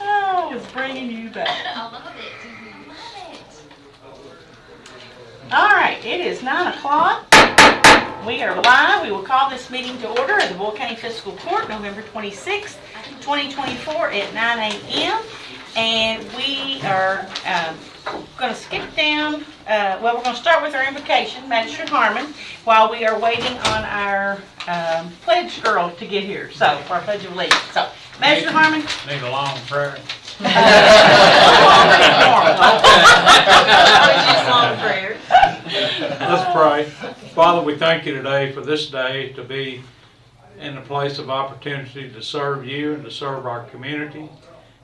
Oh, it's bringing you back. I love it. All right, it is 9 o'clock. We are live. We will call this meeting to order at the Boyle County Fiscal Court, November 26th, 2024 at 9 a.m. And we are going to skip down. Well, we're going to start with our invocation, Magistrate Harmon, while we are waiting on our pledge girl to get here. So, for our Pledge of Allegiance. So, Magistrate Harmon. Need a long prayer. Long prayer. Let's pray. Father, we thank you today for this day to be in a place of opportunity to serve you and to serve our community.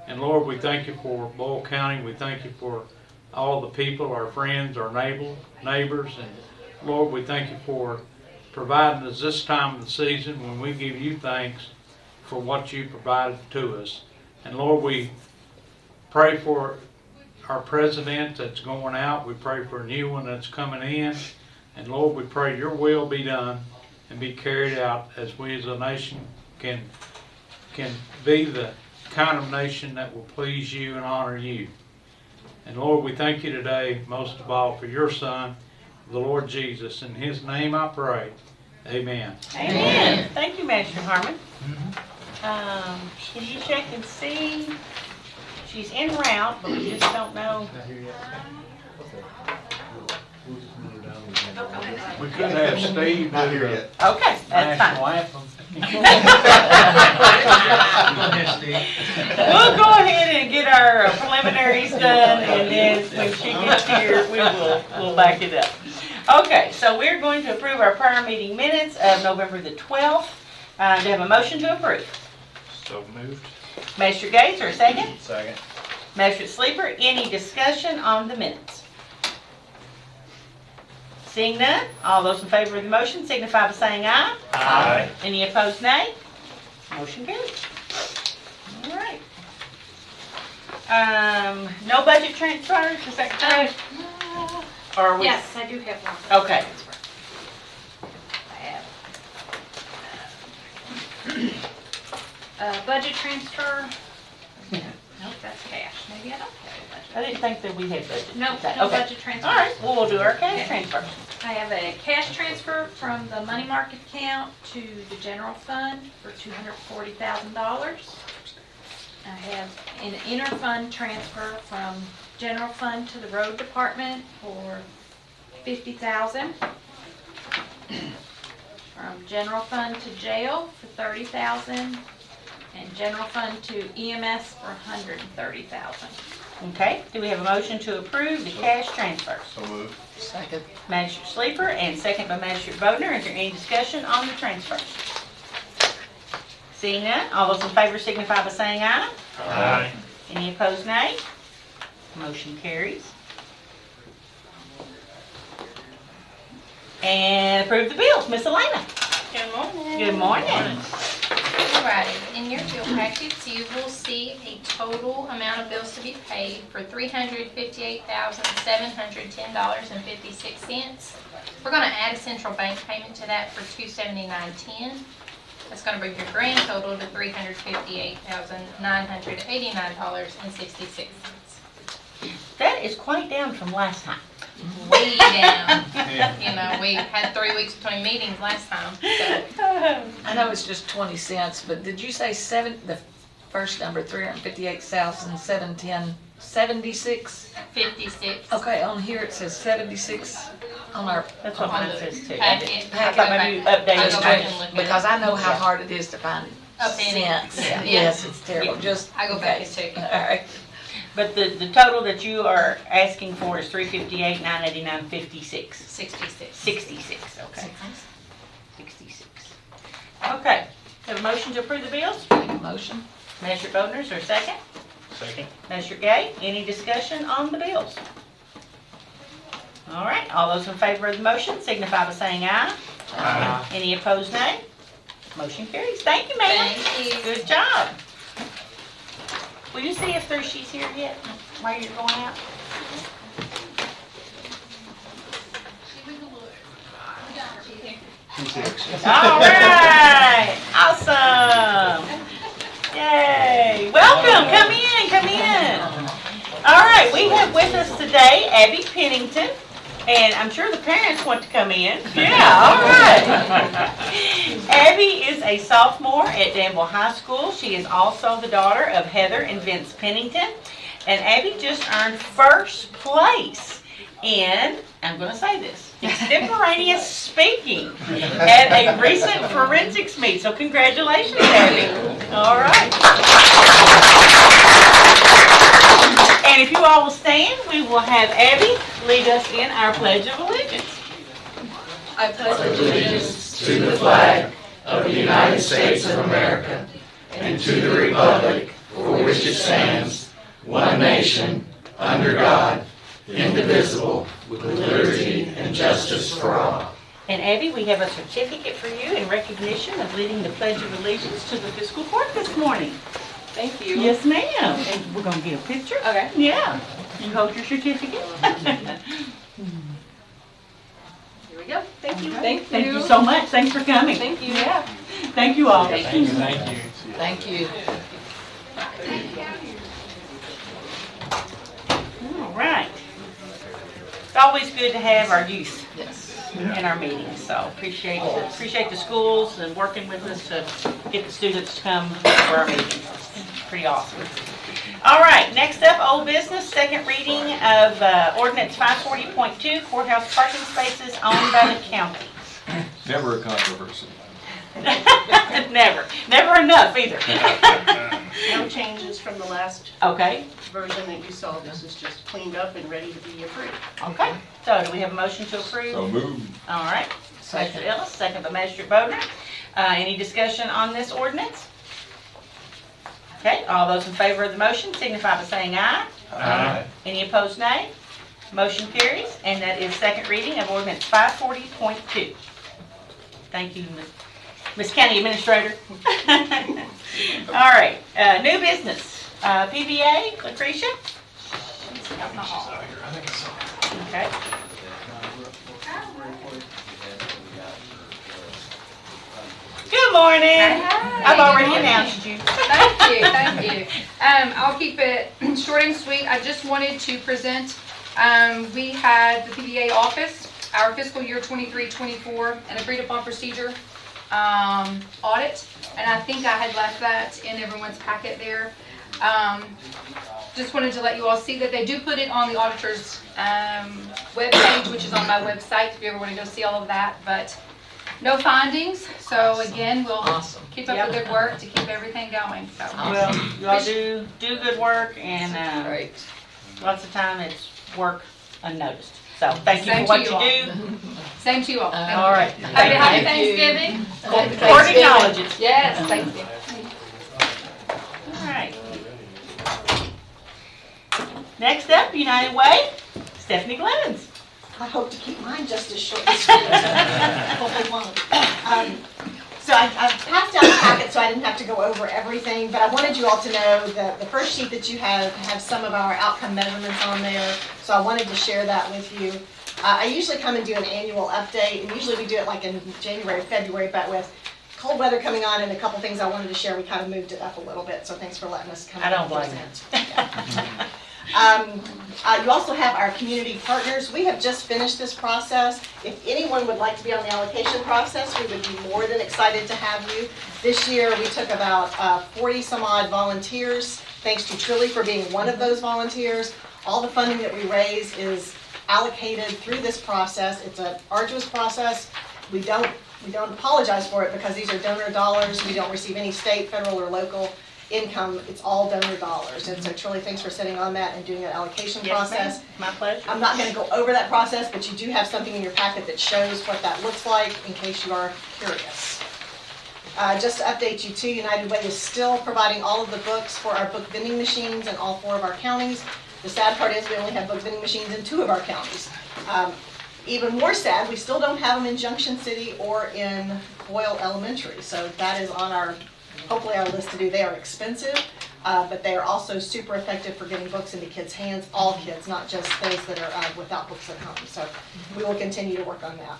And Lord, we thank you for Boyle County. We thank you for all the people, our friends, our neighbors. And Lord, we thank you for providing us this time of the season when we give you thanks for what you provided to us. And Lord, we pray for our president that's going out. We pray for a new one that's coming in. And Lord, we pray your will be done and be carried out as we as a nation can be the kind of nation that will please you and honor you. And Lord, we thank you today, most of all, for your Son, the Lord Jesus. In his name I pray. Amen. Amen. Thank you, Magistrate Harmon. Can you check and see? She's en route, but we just don't know. We could have Steve Not do here the yet. Okay, that's national fine. anthem. We'll go ahead and get our preliminaries done, and then when she gets here, we'll back it up. Okay, so we're going to approve our prior meeting minutes of November the 12th. Do I have a motion to approve? So moved. Magistrate Gates, or a second? Second. Magistrate Sleeper, any discussion on the minutes? Seeing none, all those in favor of the motion signify by saying aye. Aye. Any opposed, nay? Motion carries. All right. No budget transfers, is that correct? Or are we? Yes, I do have one. Okay. I have budget transfer. Nope, that's cash. Maybe I don't have a budget. I didn't think that we had budget. Nope, Okay. no budget transfer. All right, well, we'll do our cash Okay. transfer. I have a cash transfer from the money market account to the general fund for $240,000. I have an interfund transfer from general fund to the road department for $50,000. From general fund to jail for $30,000. And general fund to EMS for $130,000. Okay, do we have a motion to approve the cash transfers? So moved. Second. Magistrate Sleeper and second by Magistrate Bodner. Is there any discussion on the transfers? Seeing none, all those in favor signify by saying aye. Aye. Any opposed, nay? Motion carries. And approve the bills. Miss Elena. Good morning. Good morning. Alrighty, in your bill packets, you will see a total amount of bills to be paid for $358,710.56. We're going to add a central bank payment to that for $279.10. That's going to bring your grand total to $358,989.66. That is quite down from last time. Way down. You know, we had 3 weeks between meetings last time. So. I know it's just 20 cents, but did you say the first number, 358,710.76? 56. Okay, on here it says 76 on our, That's what On mine the says too. packet. I thought maybe you updated I'll go back it. and look at it. because I know how hard it is to find A penny. cents. Yeah. Yes, it's terrible. Yeah. Just I go back and check. All right. But the total that you are asking for is $358,989.56. 66. 66, okay. 66. Okay, have a motion to approve the bills? Make a motion. Magistrate Bodner, is there a second? Second. Magistrate Gay, any discussion on the bills? All right, all those in favor of the motion signify by saying aye. Aye. Any opposed, nay? Motion carries. Thank you, ma'am. Thank you. Good job. Will you see if she's here yet while you're going out? All right, awesome. Yay. with us today Abby Pennington, and I'm sure the parents want to come in. Yeah, all right. Abby is a sophomore at Danville High School. She is also the daughter of Heather and Vince Pennington, and Abby just earned first place in, I'm going to say this, extemporaneous speaking at a recent forensics meet. So congratulations, Abby. All right. And if you all will stand, we will have Abby lead us in our Pledge of Allegiance. I pledge allegiance to the flag of the United States of America and to the republic for which it stands, one nation, under God, indivisible, with liberty and justice for all. And Abby, we have a certificate for you in recognition of leading the Pledge of Allegiance to the Fiscal Court this morning. Thank you. Yes, ma'am. And we're going to get a picture. Okay. Yeah. You hold your certificate. Here we go. Thank you. Thank you so much. Thanks for coming. Thank you. Yeah. Thank you all. Thank you. Thank you. All right. It's always good to have our youth Yes. in our meetings, so appreciate the schools and working with us to get the students to come for our meetings. It's pretty awesome. All right, next up, old business, second reading of ordinance 540.2, courthouse parking spaces owned by the county. Never a controversy. Never enough either. No changes from the last Okay, version that you saw. This is just cleaned up and ready to be approved. okay. So do we have a motion to approve? So moved. All right. Second. Magistrate Ellis, second by Magistrate Bodnar. Any discussion on this ordinance? Okay, all those in favor of the motion signify by saying aye. Aye. Any opposed, nay? Motion carries, and that is second reading of ordinance 540.2. Thank you, Ms. County Administrator. All right, new business, PBA, Lucretia? Okay. Good morning. Hi. I've already Good morning. announced you. Thank you. I'll keep it short and sweet. I just wanted to present, we had the PBA office, our fiscal year 23-24, and agreed upon procedure audit, and I think I had left that in everyone's packet there. Just wanted to let you all see that they do put it on the auditor's webpage, which is on my website, if you ever want to go see all of that, but no findings, so again, we'll Awesome. keep up the good work to keep everything going, so. Well, you all do good work, and Great. lots of time it's work unnoticed. So thank you for Same what to you you do. Same to you all. Thank you. All right. Happy Thank you. Thanksgiving. Court acknowledges. Yes, thank you. All right. Next up, United Way, Stephanie Clemens. I hope to keep mine just as short as sweet. Hopefully won't. So I passed out the packet so I didn't have to go over everything, but I wanted you all to know that the first sheet that you have some of our outcome measurements on there, so I wanted to share that with you. I usually come and do an annual update, and usually we do it like in January, February, but with cold weather coming on and a couple things I wanted to share, we kind of moved it up a little bit, so thanks for letting us come. I don't blame You also have our community partners. We have just finished this process. If anyone would like to be on the allocation process, we would be more than excited to have you. This year, we took about 40 some odd volunteers, thanks to Trilly for being one of those volunteers. All the funding that we raise is allocated through this process. It's an arduous process. We don't apologize for it because these are donor dollars. We don't receive any state, federal, or local income. It's all donor dollars. And so Trilly, thanks for sitting on that and doing an allocation process. Yes, ma'am. My pleasure. I'm not going to go over that process, but you do have something in your packet that shows what that looks like in case you are curious. Just to update you too, United Way is still providing all of the books for our book vending machines in all 4 of our counties. The sad part is we only have book vending machines in 2 of our counties. Even more sad, we still don't have them in Junction City or in Boyle Elementary. So that is on our, hopefully our list to do. They are expensive, but they are also super effective for getting books into kids' hands, all kids, not just those that are without books at home. So we will continue to work on that.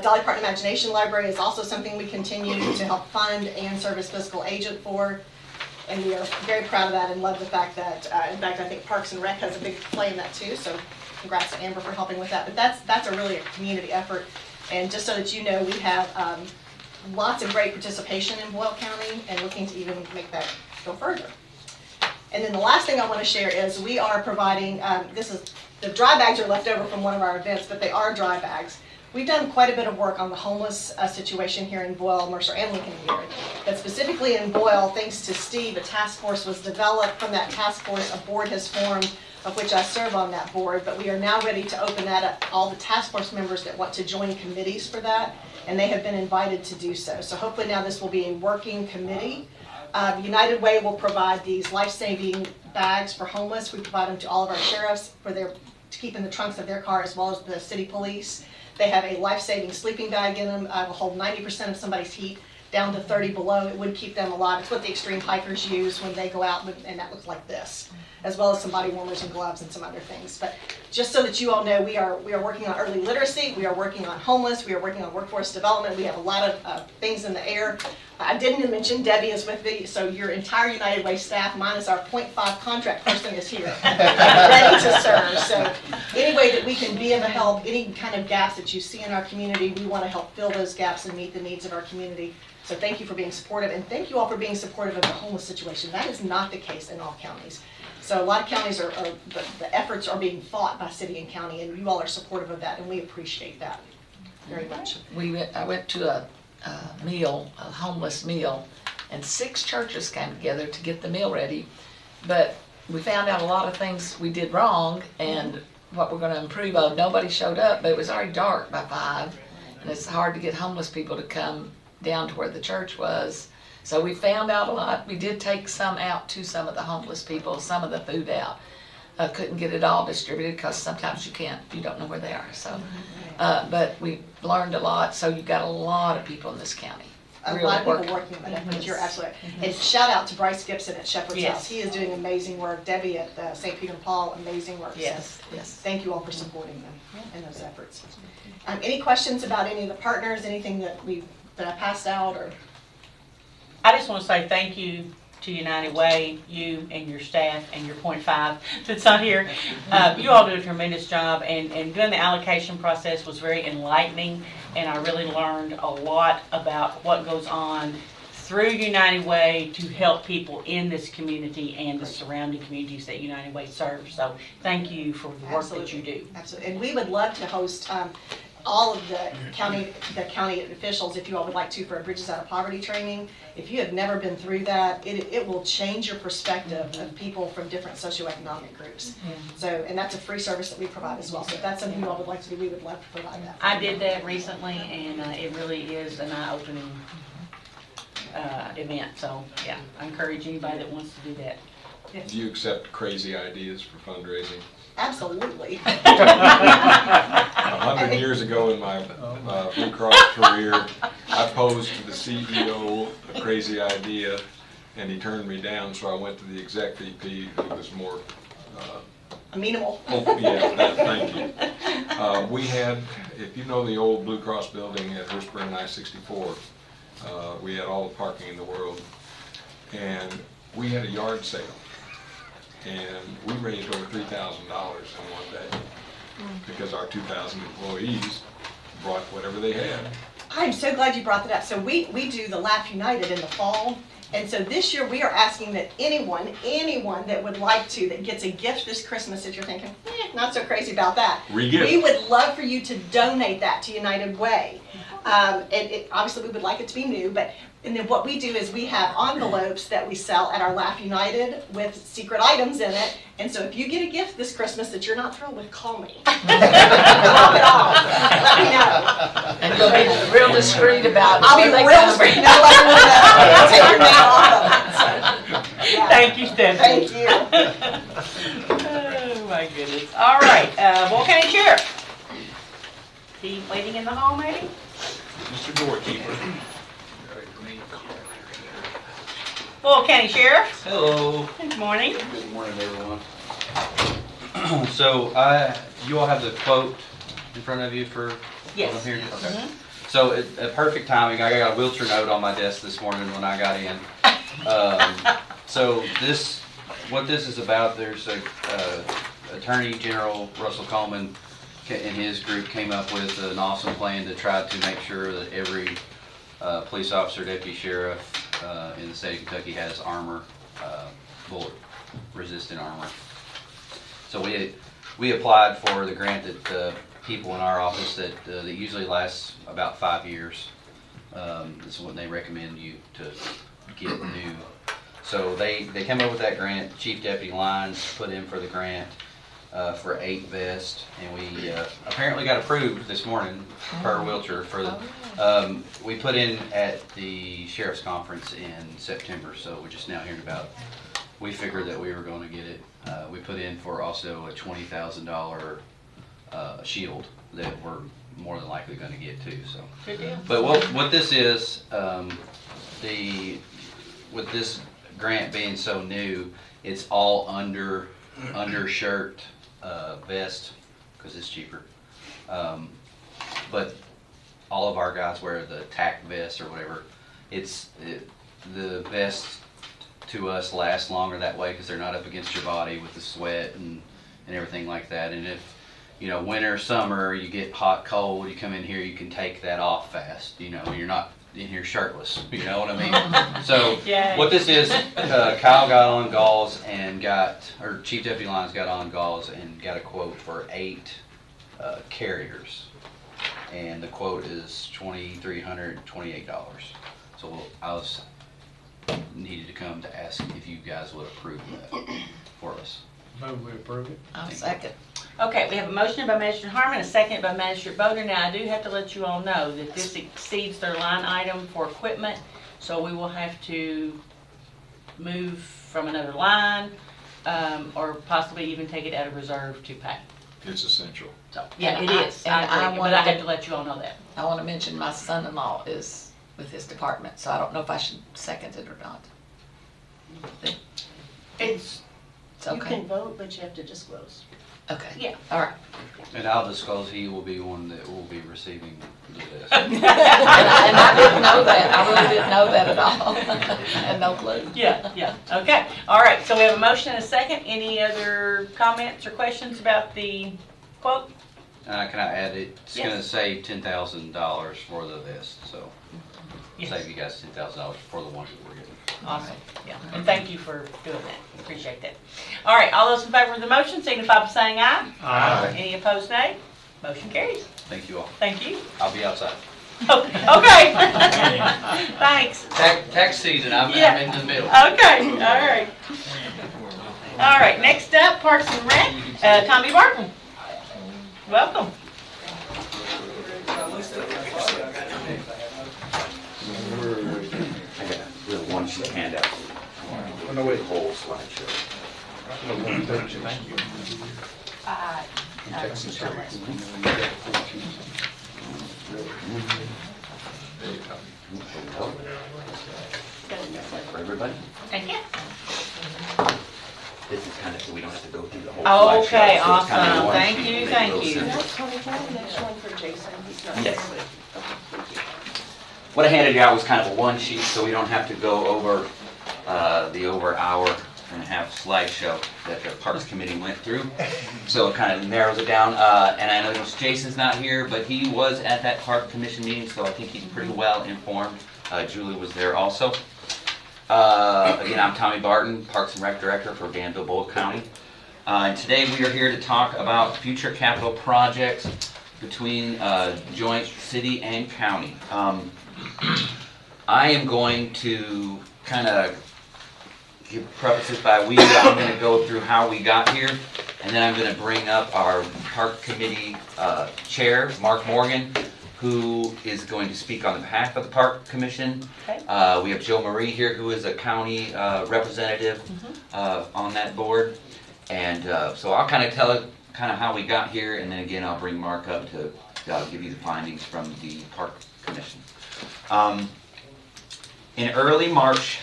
Dolly Parton Imagination Library is also something we continue to help fund and serve as fiscal agent for. And we are very proud of that and love the fact that, in fact, I think Parks and Rec has a big play in that too. So congrats to Amber for helping with that. But that's a really a community effort. And just so that you know, we have lots of great participation in Boyle County and looking to even make that go further. And then the last thing I want to share is we are providing, the dry bags are left over from one of our events, but they are dry bags. We've done quite a bit of work on the homeless situation here in Boyle, Mercer, and Lincoln Erie. But specifically in Boyle, thanks to Steve, a task force was developed. From that task force, a board has formed, of which I serve on that board. But we are now ready to open that up to all the task force members that want to join committees for that, and they have been invited to do so. So hopefully now this will be a working committee. United Way will provide these life-saving bags for homeless. We provide them to all of our sheriffs to keep in the trunks of their car, as well as the city police. They have a life-saving sleeping bag in them. Will hold 90% of somebody's heat down to 30 below. It would keep them alive. It's what the extreme hikers use when they go out, and that looks like this, as well as some body warmers and gloves and some other things. But just so that you all know, we are working on early literacy. We are working on homeless. We are working on workforce development. We have a lot of things in the air. I didn't mention Debbie is with me, so your entire United Way staff, minus our .5 contract person, is here, ready to serve. So any way that we can be of a help, any kind of gaps that you see in our community, we want to help fill those gaps and meet the needs of our community. So thank you for being supportive, and thank you all for being supportive of the homeless situation. That is not the case in all counties. So a lot of counties the efforts are being fought by city and county, and you all are supportive of that, and we appreciate that very much. I went to a homeless meal, and 6 churches came together to get the meal ready. But we found out a lot of things we did wrong and what we're going to improve on. Nobody showed up, but it was already dark by 5, and it's hard to get homeless people to come down to where the church was. So we found out a lot. We did take some out to some of the homeless people, some of the food out. Couldn't get it all distributed because sometimes you don't know where they are. So, but we learned a lot. So you've got a lot of people in this county. A lot of people working on that, but you're absolutely right. And shout out to Bryce Gibson at Shepherd's House. He is doing amazing work. Debbie at St. Peter and Paul, amazing work. Yes, so yes. Thank you all for supporting them in those efforts. Any questions about any of the partners, anything that I passed out? Or I just want to say thank you to United Way, you and your staff and your .5 that's on here. You all did a tremendous job, and doing the allocation process was very enlightening, and I really learned a lot about what goes on through United Way to help people in this community and the surrounding communities that United Way serves. So thank you for the work that you do. Absolutely, and we would love to host all of the county officials, if you all would like to, for a Bridges Out of Poverty training. If you have never been through that, it will change your perspective of people from different socioeconomic groups. So, and that's a free service that we provide as well. So if that's something you all would like to do, we would love to provide that. I did that recently, and it really is an eye-opening event. So yeah, I encourage anybody that wants to do that. Do you accept crazy ideas for fundraising? Absolutely. 100 years ago in my Blue Cross career, I posed to the CEO a crazy idea, and he turned me down, so I went to the exec VP, who was more amenable. Oh, yeah, thank you. We had, if you know the old Blue Cross building at Hurstburn I-64, we had all the parking in the world, and we had a yard sale. And we raised over $3,000 in one day because our 2,000 employees brought whatever they had. I'm so glad you brought that up. So we do the Laugh United in the fall. And so this year we are asking that anyone that would like to, that gets a gift this Christmas, if you're thinking, not so crazy about that. Re-gift. We would love for you to donate that to United Way. Obviously we would like it to be new, and then what we do is we have envelopes that we sell at our Laugh United with secret items in it. And so if you get a gift this Christmas that you're not thrilled with, call me. Drop it off. Let me know. And you'll be real discreet about it. I'll be real discreet. No, let me know. I'll take your name off of it. So, yeah. Thank you, Stephanie. Thank you. Oh my goodness. All right, Boyle County Sheriff. He waiting in the hall, maybe? Mr. Doorkeeper. Boyle County Sheriff. Hello. Good morning. Good morning, everyone. So you all have the quote in front of you for Yes. what I'm hearing? Okay. Mhm. So at perfect timing, I got a wheelchair note on my desk this morning when I got in. So what this is about, there's a Attorney General Russell Coleman and his group came up with an awesome plan to try to make sure that every police officer, deputy sheriff in the state of Kentucky has armor, bullet resistant armor. So we applied for the grant that people in our office that usually lasts about 5 years. This is what they recommend you to get new. So they came up with that grant. Chief Deputy Lyons put in for the grant for 8 vests, and we apparently got approved this morning per Wiltshire for the. We put in at the sheriff's conference in September, so we're just now hearing about. We figured that we were going to get it. We put in for also a $20,000 shield that we're more than likely going to get too. So, Good deal. but what this is, with this grant being so new, it's all undershirt vest because it's cheaper. But all of our guys wear the tack vest or whatever. The vests to us last longer that way because they're not up against your body with the sweat and everything like that. And if winter, summer, you get hot, cold, you come in here, you can take that off fast. You're not in here shirtless. You know what I mean? So Yeah. what this is, Kyle got on gauze and or Chief Deputy Lyons got on gauze and got a quote for 8 carriers. And the quote is $2,328. So I needed to come to ask if you guys would approve that for us. Move we approve it. I'll second. Okay, we have a motion by Magistrate Harmon, a second by Magistrate Boder. Now, I do have to let you all know that this exceeds their line item for equipment, so we will have to move from another line, or possibly even take it out of reserve to pay. It's essential. So, yeah, And it is. I agree, but wanted I have to- to let you all know that. I want to mention my son-in-law is with his department, so I don't know if I should second it or not. It's, It's You okay. can vote, but you have to disclose. Okay. yeah. All right. And I'll disclose he will be one that will be receiving the vest. And I didn't know that. I really didn't know that at all. Had no clue. Yeah, okay. All right, so we have a motion and a second. Any other comments or questions about the quote? Can I add, it's Yes. gonna save $10,000 for the vest, so Yes. save you guys $10,000 for the ones that we're getting. Awesome, yeah, and thank you for doing that, appreciate that. All right, all those in favor of the motion signify by saying aye. Aye. Any opposed, nay? Motion carries. Thank you all. Thank you. I'll be outside. Okay. Thanks. Tax season, I'm Yeah. in the middle. Okay, all right. All right, next up, Parks and Rec, Tommy Barton. Welcome. I got a little one sheet handout. The whole slideshow. Thank you. For everybody, Thank you. this is kind of so we don't have to go through the whole slideshow. Okay, So it's kind of awesome. one Thank sheet, you, make it a thank little you. simpler. That's totally next one for Jason. He's not Yes. here. Okay, thank you. What I handed you out was kind of a one sheet, so we don't have to go over the over hour and a half slideshow that the Parks Committee went through. So it kind of narrows it down. And I noticed Jason's not here, but he was at that Park Commission meeting, so I think he's pretty well informed. Julie was there also. Again, I'm Tommy Barton, Parks and Rec Director for Danville, Boyle County. And today we are here to talk about future capital projects between joint city and county. I am going to kind of preface this by I'm going to go through how we got here, and then I'm going to bring up our Park Committee Chair, Mark Morgan, who is going to speak on behalf of the Park Commission. Okay. We have Joe Marie here, who is a county representative on that board. And so I'll kind of tell how we got here, and then again I'll bring Mark up to give you the findings from the Park Commission. In early March,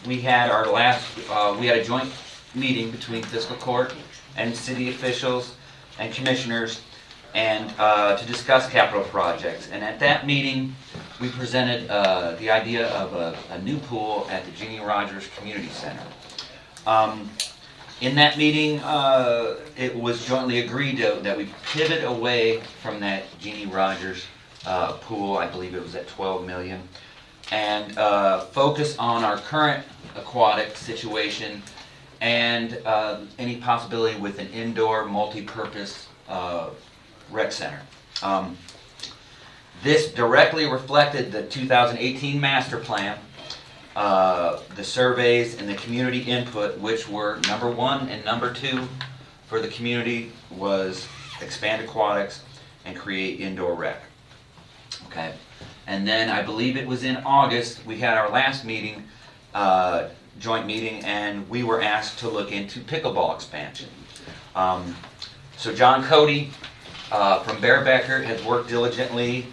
we had a joint meeting between Fiscal Court and city officials and commissioners, and to discuss capital projects. And at that meeting, we presented the idea of a new pool at the Jeannie Rogers Community Center. In that meeting, it was jointly agreed that we pivot away from that Jeannie Rogers pool, I believe it was at 12 million, and focus on our current aquatic situation and any possibility with an indoor multi-purpose rec center. This directly reflected the 2018 master plan, the surveys and the community input, which were number 1 and number 2 for the community was expand aquatics and create indoor rec. Okay, and then I believe it was in August we had our last meeting, joint meeting, and we were asked to look into pickleball expansion. So John Cody from Bearbecker has worked diligently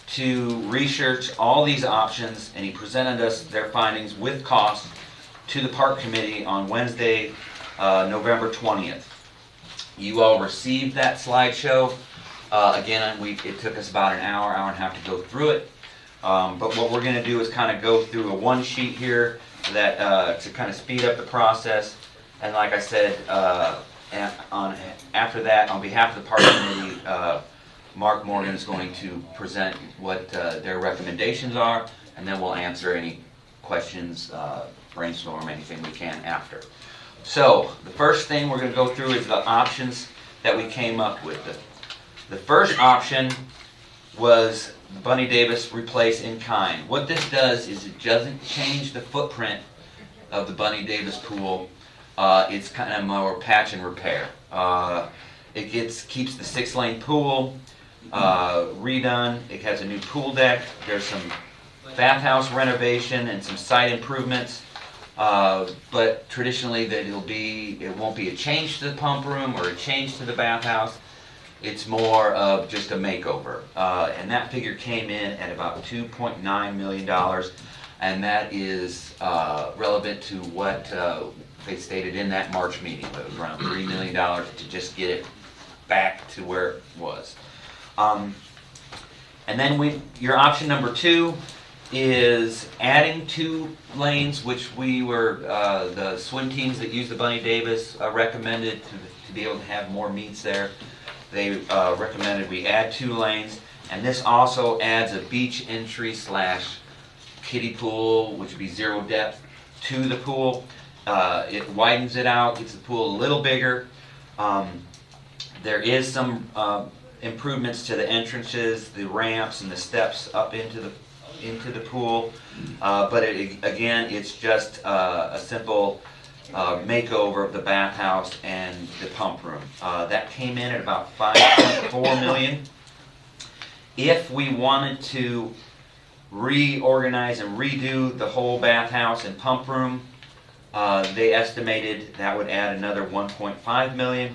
to research all these options, and he presented us their findings with cost to the park committee on Wednesday, November 20th. You all received that slideshow. Again, it took us about an hour and a half to go through it. But what we're going to do is kind of go through a one sheet here that to kind of speed up the process. And like I said, after that, on behalf of the park committee, Mark Morgan is going to present what their recommendations are, and then we'll answer any questions, brainstorm anything we can after. So the first thing we're going to go through is the options that we came up with. The first option was Bunny Davis replace in kind. What this does is it doesn't change the footprint of the Bunny Davis pool. It's kind of more patch and repair. It keeps the 6-lane pool redone. It has a new pool deck. There's some bathhouse renovation and some site improvements. But traditionally, it won't be a change to the pump room or a change to the bathhouse. It's more of just a makeover. And that figure came in at about $2.9 million. And that is relevant to what they stated in that March meeting. It was around $3 million to just get it back to where it was. And then your option number 2 is adding 2 lanes, which we were, the swim teams that use the Bunny Davis recommended to be able to have more meets there. They recommended we add 2 lanes, and this also adds a beach entry / kiddie pool, which would be 0 depth, to the pool. It widens it out, gets the pool a little bigger. There is some improvements to the entrances, the ramps, and the steps up into the pool. But again, it's just a simple makeover of the bathhouse and the pump room. That came in at about $5.4 million. If we wanted to reorganize and redo the whole bathhouse and pump room, they estimated that would add another $1.5 million.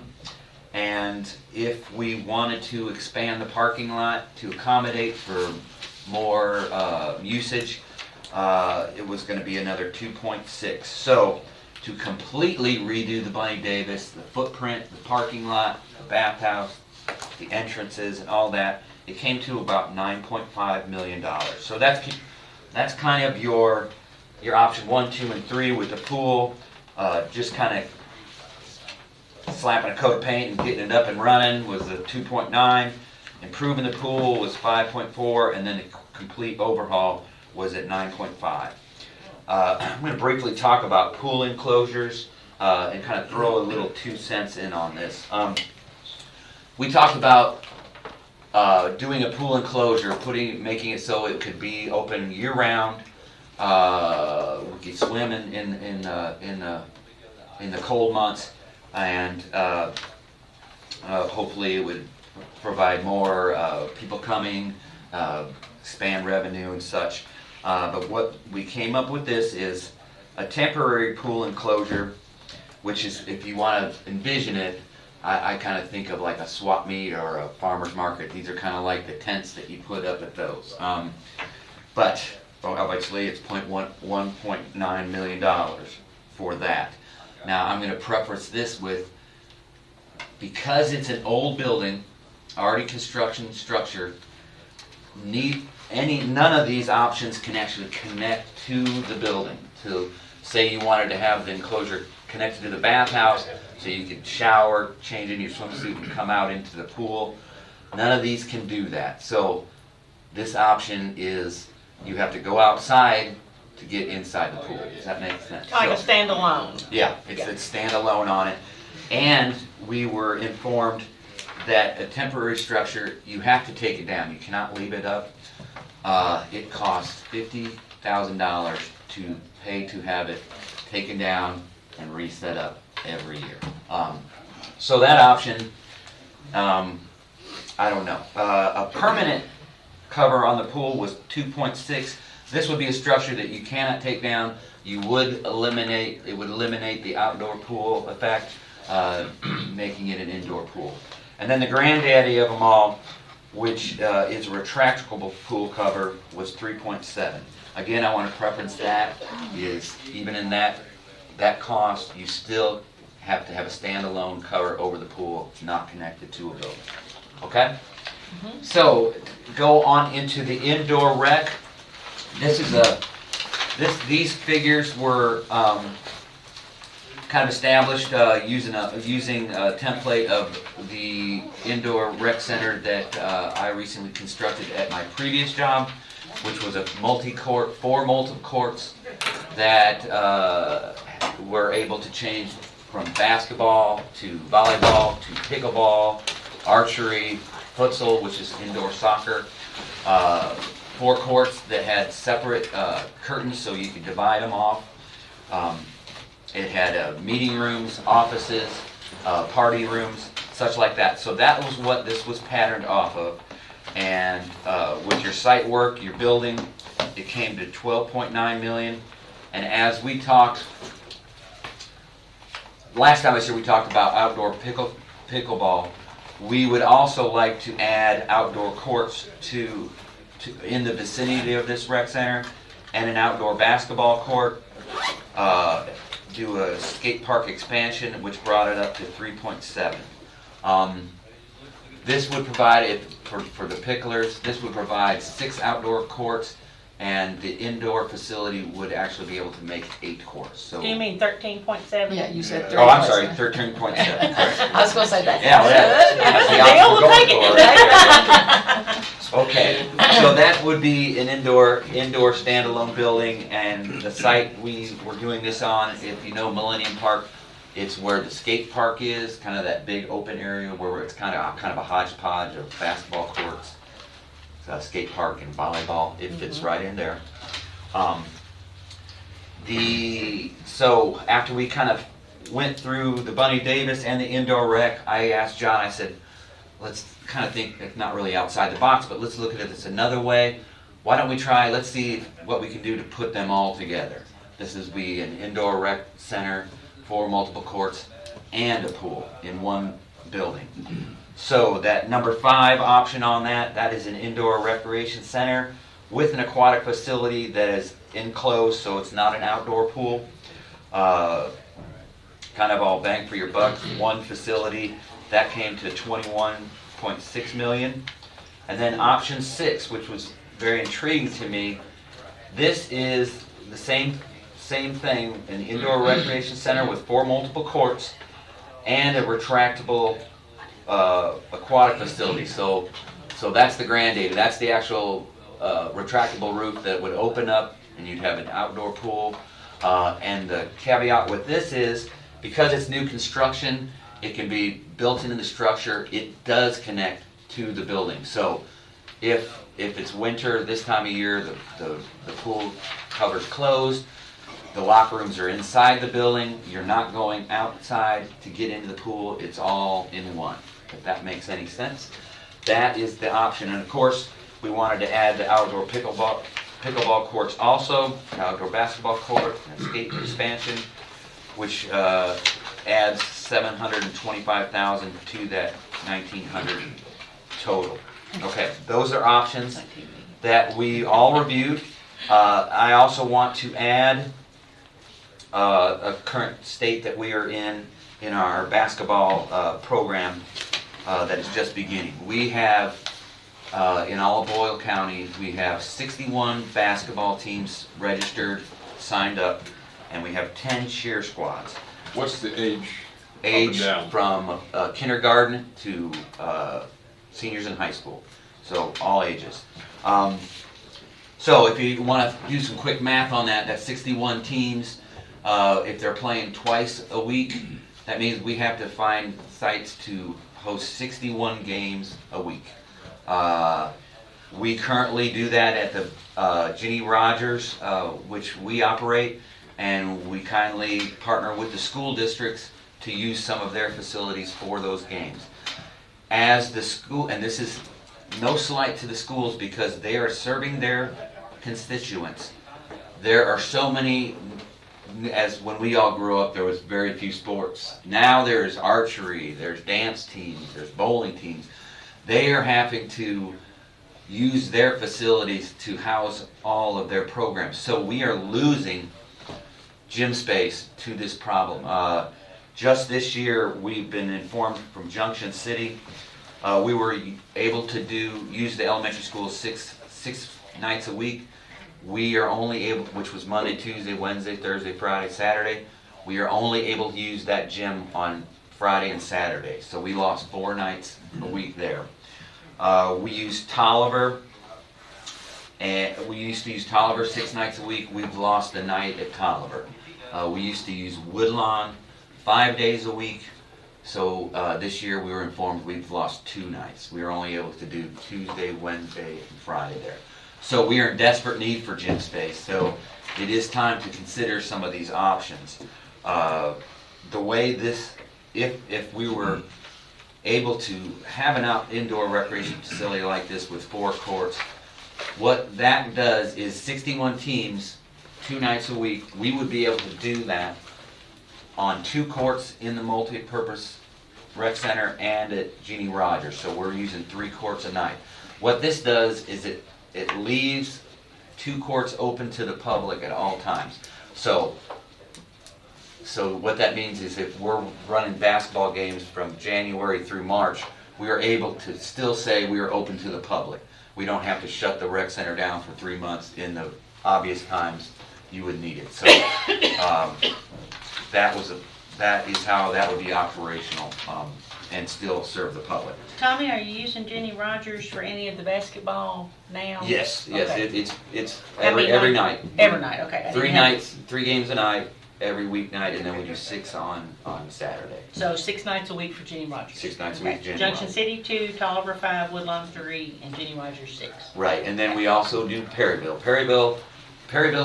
And if we wanted to expand the parking lot to accommodate for more usage, it was going to be another 2.6. So to completely redo the Bunny Davis, the footprint, the parking lot, the bathhouse, the entrances, and all that, it came to about $9.5 million. So that's kind of your option 1, 2, and 3 with the pool. Just kind of slapping a coat of paint and getting it up and running was the 2.9. Improving the pool was 5.4, and then the complete overhaul was at 9.5. I'm going to briefly talk about pool enclosures and kind of throw a little 2 cents in on this. We talked about doing a pool enclosure, making it so it could be open year-round. We could swim in the cold months, and hopefully it would provide more people coming, expand revenue and such. But what we came up with this is a temporary pool enclosure, which is, if you want to envision it, I kind of think of like a swap meet or a farmer's market. These are kind of like the tents that you put up at those. But obviously it's $1.9 million for that. Now I'm going to preface this with, because it's an old building, already construction structure, none of these options can actually connect to the building. So say you wanted to have the enclosure connected to the bathhouse, so you could shower, change in your swimsuit and come out into the pool. None of these can do that. So this option is you have to go outside to get inside the pool. Does that make sense? Like a So- standalone. Yeah, it's standalone on it. And we were informed that a temporary structure, you have to take it down. You cannot leave it up. It costs $50,000 to pay to have it taken down and reset up every year. So that option, I don't know. A permanent cover on the pool was 2.6. This would be a structure that you cannot take down. It would eliminate the outdoor pool effect, making it an indoor pool. And then the granddaddy of them all, which is a retractable pool cover, was 3.7. Again, I want to preference that is even in that cost, you still have to have a standalone cover over the pool, not connected to a building. Okay? So go on into the indoor rec. These figures were kind of established using a template of the indoor rec center that I recently constructed at my previous job, which was a four multiple courts that were able to change from basketball to volleyball to pickleball, archery, futsal, which is indoor soccer. 4 courts that had separate curtains so you could divide them off. It had meeting rooms, offices, party rooms, such like that. So that was what this was patterned off of. And with your site work, your building, it came to $12.9 million. And as we talked, last time I was here, we talked about outdoor pickleball. We would also like to add outdoor courts in the vicinity of this rec center, and an outdoor basketball court, do a skate park expansion, which brought it up to 3.7. This would provide, for the picklers, this would provide 6 outdoor courts, and the indoor facility would actually be able to make 8 courts. So, Do you mean 13.7? Yeah, you said 3. oh, I'm sorry, 13.7. I was gonna say that. Yeah, well, Dale will take it. Okay, so that would be an indoor standalone building, and the site we were doing this on, if you know Millennium Park, it's where the skate park is, kind of that big open area where it's kind of a hodgepodge of basketball courts, skate park and volleyball. It fits right in there. So after we kind of went through the Bunny Davis and the indoor rec, I asked John, I said, let's kind of think, not really outside the box, but let's look at this another way. Why don't we try, let's see what we can do to put them all together. This is an indoor rec center, 4 multiple courts, and a pool in one building. So that number 5 option on that is an indoor recreation center with an aquatic facility that is enclosed, so it's not an outdoor pool. Kind of all bang for your buck. One facility, that came to $21.6 million. And then option 6, which was very intriguing to me, this is the same thing, an indoor recreation center with 4 multiple courts and a retractable aquatic facility. So that's the granddaddy. That's the actual retractable roof that would open up, and you'd have an outdoor pool. And the caveat with this is, because it's new construction, it can be built into the structure. It does connect to the building. So if it's winter this time of year, the pool cover's closed, the locker rooms are inside the building, you're not going outside to get into the pool, it's all in one. If that makes any sense. That is the option. And of course, we wanted to add the outdoor pickleball courts also, outdoor basketball court, and skate expansion, which adds $725,000 to that $1,900 total. Okay, those are options that we all reviewed. I also want to add a current state that we are in our basketball program that is just beginning. We have In all of Boyle County, we have 61 basketball teams registered, signed up, and we have 10 cheer squads. What's the age? Age down. from kindergarten to seniors in high school, so all ages. So if you want to do some quick math on that, that's 61 teams. If they're playing twice a week, that means we have to find sites to host 61 games a week. We currently do that at the Ginny Rogers, which we operate, and we kindly partner with the school districts to use some of their facilities for those games. As the school, and this is no slight to the schools because they are serving their constituents. There are so many, as when we all grew up, there was very few sports. Now there's archery, there's dance teams, there's bowling teams. They are having to use their facilities to house all of their programs. So we are losing gym space to this problem. Just this year, we've been informed from Junction City, we were able to use the elementary school six nights a week. We are only able, which was Monday, Tuesday, Wednesday, Thursday, Friday, Saturday, we are only able to use that gym on Friday and Saturday. So we lost 4 nights a week there. We used Tolliver, and we used to use Tolliver 6 nights a week. We've lost a night at Tolliver. We used to use Woodlawn 5 days a week. So this year we were informed we've lost 2 nights. We were only able to do Tuesday, Wednesday, and Friday there. So we are in desperate need for gym space. So it is time to consider some of these options. The way this, if we were able to have an indoor recreation facility like this with 4 courts, what that does is 61 teams, 2 nights a week, we would be able to do that on 2 courts in the multi-purpose rec center and at Jeannie Rogers. So we're using 3 courts a night. What this does is it leaves 2 courts open to the public at all times. So what that means is if we're running basketball games from January through March, we are able to still say we are open to the public. We don't have to shut the rec center down for 3 months in the obvious times you would need it. So that is how that would be operational and still serve the public. Tommy, are you using Jenny Rogers for any of the basketball now? Yes, Okay. it's How many every night. Every night, okay. I 3 didn't have- nights, 3 games a night, every weeknight, and then we do 6 on Saturday. So 6 nights a week for Jenny Rogers. 6 nights a Okay. week, Jenny Junction Rogers. City 2, Tolliver 5, Woodlawn 3, and Jenny Rogers 6. Right, and then we also do Perryville. Perryville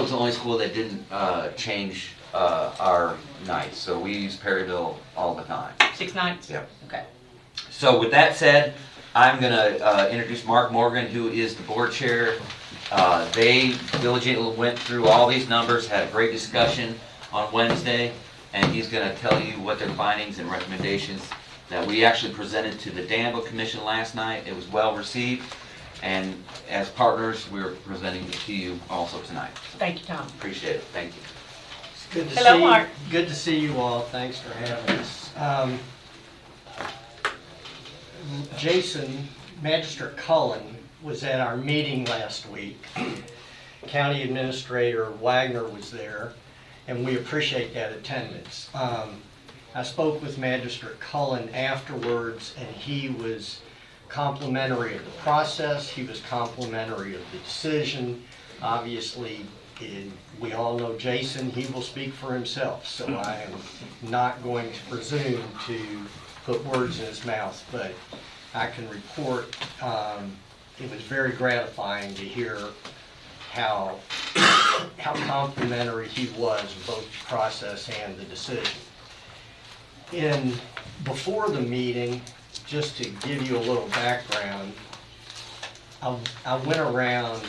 is the only school that didn't change our nights, so we use Perryville all the time. 6 nights? Yep. Okay. So with that said, I'm going to introduce Mark Morgan, who is the board chair. They diligently went through all these numbers, had a great discussion on Wednesday, and he's going to tell you what their findings and recommendations that we actually presented to the Danville Commission last night. It was well received, and as partners, we're presenting it to you also tonight. Thank you, Tom. Appreciate it. Thank you. Good to Hello, see Mark. Good to see you all. Thanks for having us. Jason, Magistrate Cullen, was at our meeting last week. County Administrator Wagner was there, and we appreciate that attendance. I spoke with Magistrate Cullen afterwards, and he was complimentary of the process. He was complimentary of the decision. Obviously, we all know Jason, he will speak for himself, so I am not going to presume to put words in his mouth, but I can report it was very gratifying to hear how complimentary he was of both the process and the decision. Before the meeting, just to give you a little background, I went around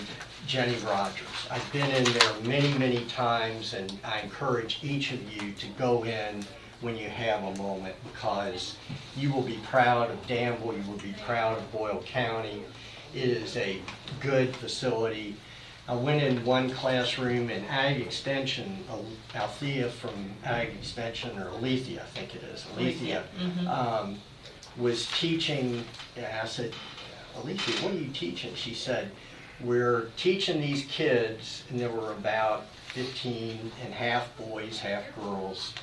Jenny Rogers. I've been in there many, many times, and I encourage each of you to go in when you have a moment, because you will be proud of Danville, you will be proud of Boyle County. It is a good facility. I went in one classroom in Ag Extension, Althea from Ag Extension, or Alethea, I think it is, Alethea, was teaching. I said, Alicia, what are you teaching? She said, we're teaching these kids, and there were about 15, and half boys, half girls,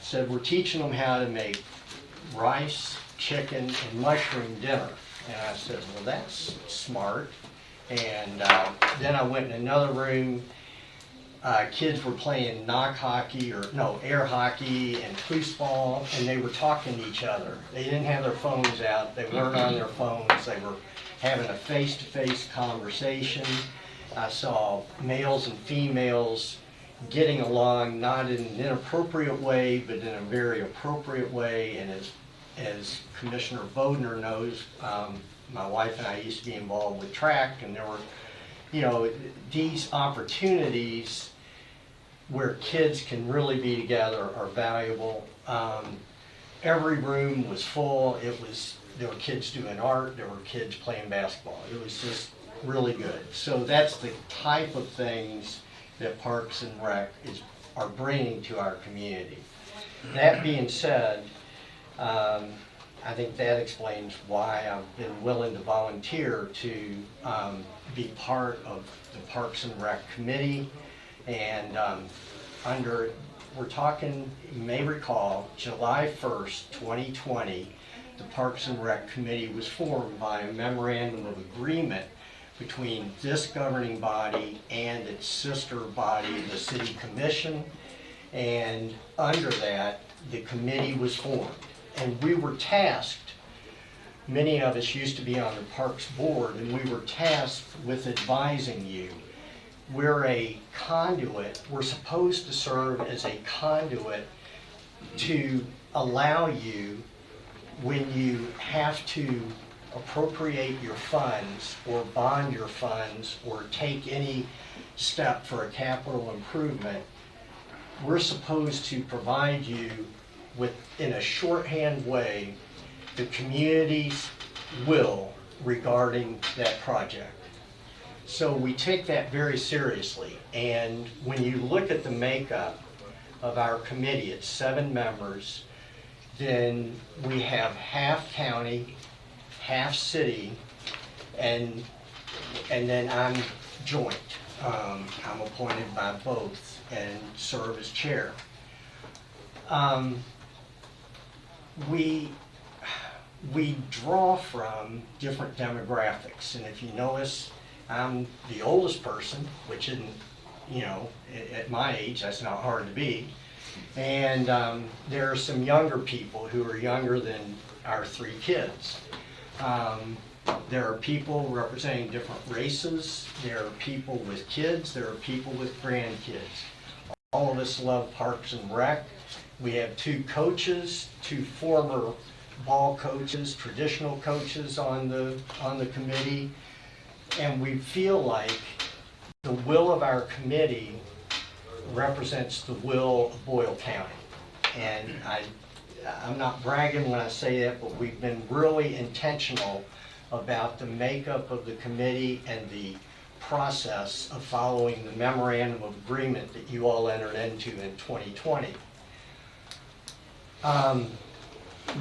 said we're teaching them how to make rice, chicken, and mushroom dinner. And I said, well, that's smart. And then I went in another room. Kids were playing air hockey and foosball, and they were talking to each other. They didn't have their phones out. They weren't on their phones. They were having a face-to-face conversation. I saw males and females getting along, not in an inappropriate way, but in a very appropriate way. And as Commissioner Bodner knows, my wife and I used to be involved with track, and there were, these opportunities where kids can really be together are valuable. Every room was full. There were kids doing art. There were kids playing basketball. It was just really good. So that's the type of things that Parks and Rec are bringing to our community. That being said, I think that explains why I've been willing to volunteer to be part of the Parks and Rec committee. And we're talking, you may recall, July 1st, 2020, the Parks and Rec committee was formed by a memorandum of agreement between this governing body and its sister body, the City Commission. And under that, the committee was formed. And we were tasked, many of us used to be on the Parks Board, and we were tasked with advising you. We're a conduit, we're supposed to serve as a conduit to allow you, when you have to appropriate your funds or bond your funds or take any step for a capital improvement, we're supposed to provide you with, in a shorthand way, the community's will regarding that project. So we take that very seriously. And when you look at the makeup of our committee, it's 7 members, then we have half county, half city, and then I'm joint. I'm appointed by both and serve as chair. We draw from different demographics, and if you notice, I'm the oldest person, which isn't, at my age, that's not hard to be. And there are some younger people who are younger than our 3 kids. There are people representing different races. There are people with kids. There are people with grandkids. All of us love Parks and Rec. We have 2 coaches, 2 former ball coaches, traditional coaches on the committee. And we feel like the will of our committee represents the will of Boyle County. And I'm not bragging when I say that, but we've been really intentional about the makeup of the committee and the process of following the memorandum of agreement that you all entered into in 2020.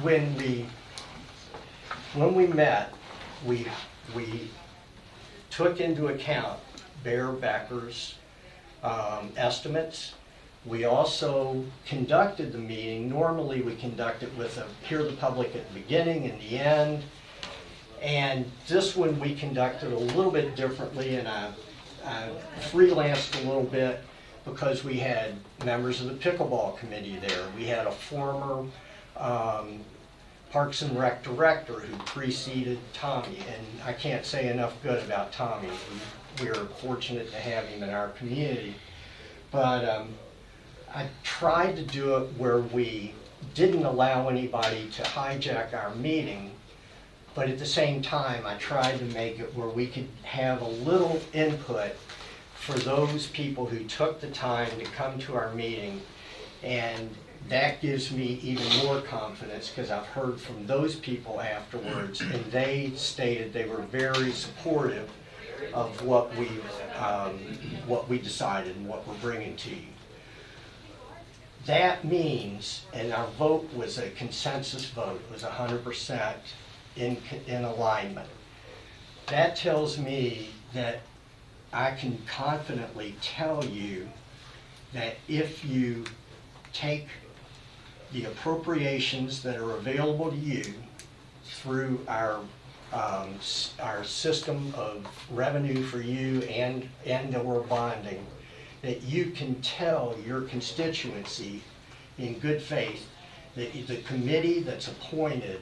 When we met, we took into account Bear Becker's estimates. We also conducted the meeting. Normally we conduct it with hear the public at the beginning and the end. And this one we conducted a little bit differently, and I freelanced a little bit because we had members of the pickleball committee there. We had a former Parks and Rec director who preceded Tommy, and I can't say enough good about Tommy. We're fortunate to have him in our community. But I tried to do it where we didn't allow anybody to hijack our meeting, but at the same time I tried to make it where we could have a little input for those people who took the time to come to our meeting. And that gives me even more confidence because I've heard from those people afterwards, and they stated they were very supportive of what we decided and what we're bringing to you. That means, and our vote was a consensus vote, it was 100% in alignment. that tells me that I can confidently tell you that if you take the appropriations that are available to you through our system of revenue for you and/or bonding, that you can tell your constituency in good faith that the committee that's appointed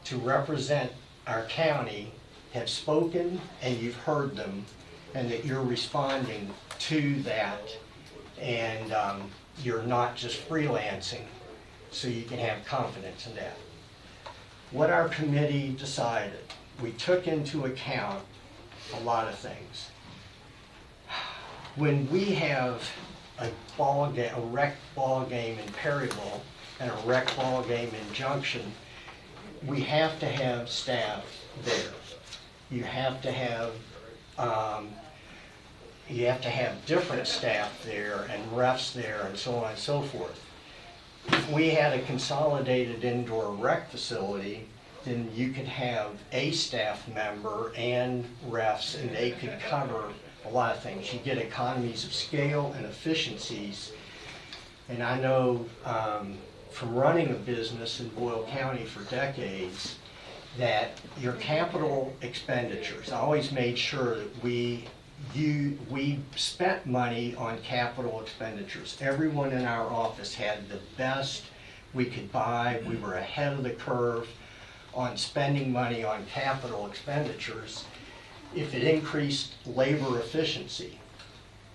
to represent our county have spoken and you've heard them, and that you're responding to that, and you're not just freelancing, so you can have confidence in that. What our committee decided, we took into account a lot of things. When we have a rec ball game in Perryville and a rec ball game in Junction, we have to have staff there. You have to have different staff there and refs there and so on and so forth. If we had a consolidated indoor rec facility, then you could have a staff member and refs, and they could cover a lot of things. You get economies of scale and efficiencies. And I know from running a business in Boyle County for decades that your capital expenditures, I always made sure that we spent money on capital expenditures. Everyone in our office had the best we could buy. We were ahead of the curve on spending money on capital expenditures if it increased labor efficiency.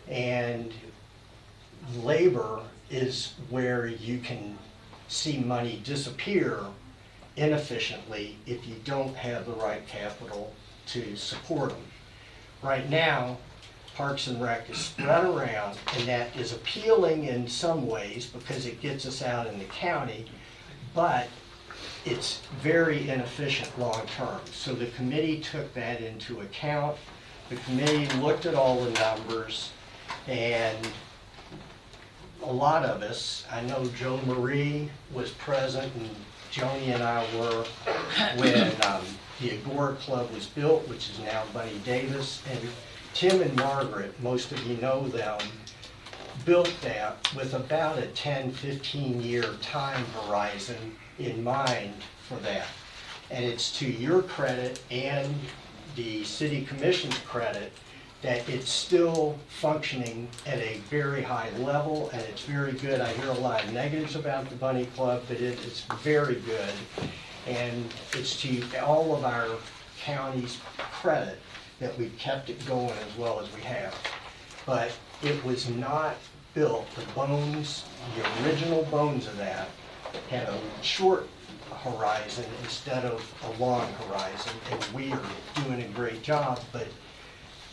And labor is where you can see money disappear inefficiently if you don't have the right capital to support them. Right now, Parks and Rec is spread around, and that is appealing in some ways because it gets us out in the county, but it's very inefficient long term. So the committee took that into account. The committee looked at all the numbers, and a lot of us, I know Joe Marie was present and Joni and I were when the Agora Club was built, which is now Bunny Davis, and Tim and Margaret, most of you know them, built that with about a 10-15 year time horizon in mind for that. And it's to your credit and the City Commission's credit that it's still functioning at a very high level, and it's very good. I hear a lot of negatives about the Bunny Club, but it's very good. And it's to all of our county's credit that we've kept it going as well as we have. But it was not built, the bones, the original bones of that had a short horizon instead of a long horizon, and we are doing a great job, but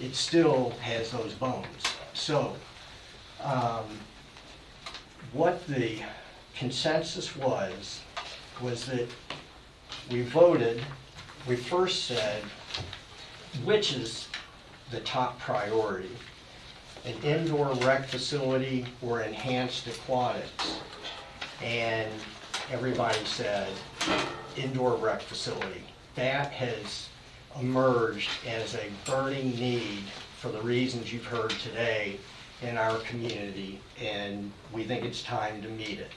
it still has those bones. So, what the consensus was that we voted, we first said, which is the top priority? An indoor rec facility or enhanced aquatics? And everybody said indoor rec facility. That has emerged as a burning need for the reasons you've heard today in our community, and we think it's time to meet it.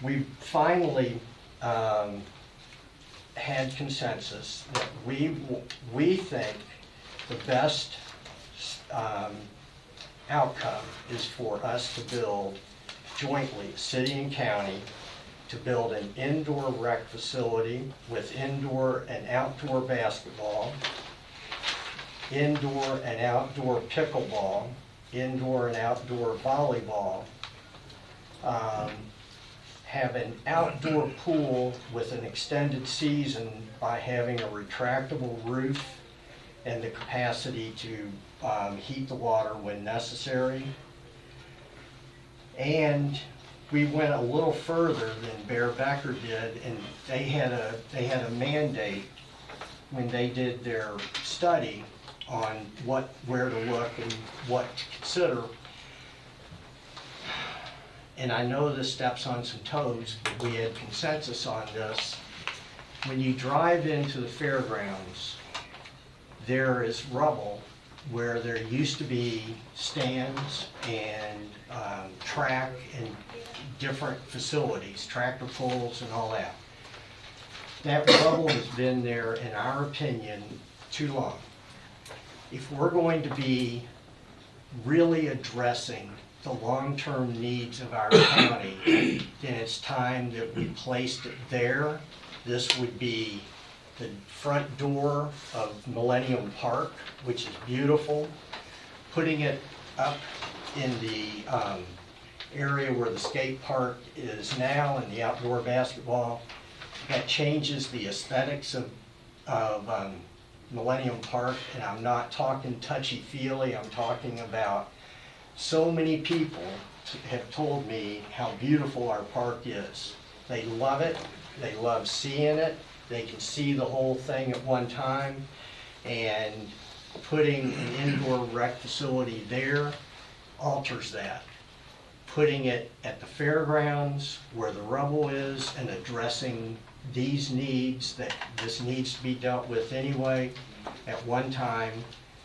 We finally had consensus that we think the best outcome is for us to build jointly, city and county, to build an indoor rec facility with indoor and outdoor basketball, indoor and outdoor pickleball, indoor and outdoor volleyball, have an outdoor pool with an extended season by having a retractable roof and the capacity to heat the water when necessary. And we went a little further than Bear Becker did, and they had a mandate when they did their study on where to look and what to consider. And I know this steps on some toes, but we had consensus on this. When you drive into the fairgrounds there is rubble where there used to be stands and track and different facilities, tractor pulls and all that. That rubble has been there, in our opinion, too long. If we're going to be really addressing the long-term needs of our county, then it's time that we placed it there. This would be the front door of Millennium Park, which is beautiful. Putting it up in the area where the skate park is now and the outdoor basketball, that changes the aesthetics of Millennium Park. And I'm not talking touchy-feely, I'm talking about so many people have told me how beautiful our park is. They love it, they love seeing it, they can see the whole thing at one time, and putting an indoor rec facility there alters that. Putting it at the fairgrounds where the rubble is and addressing these needs, that this needs to be dealt with anyway at one time,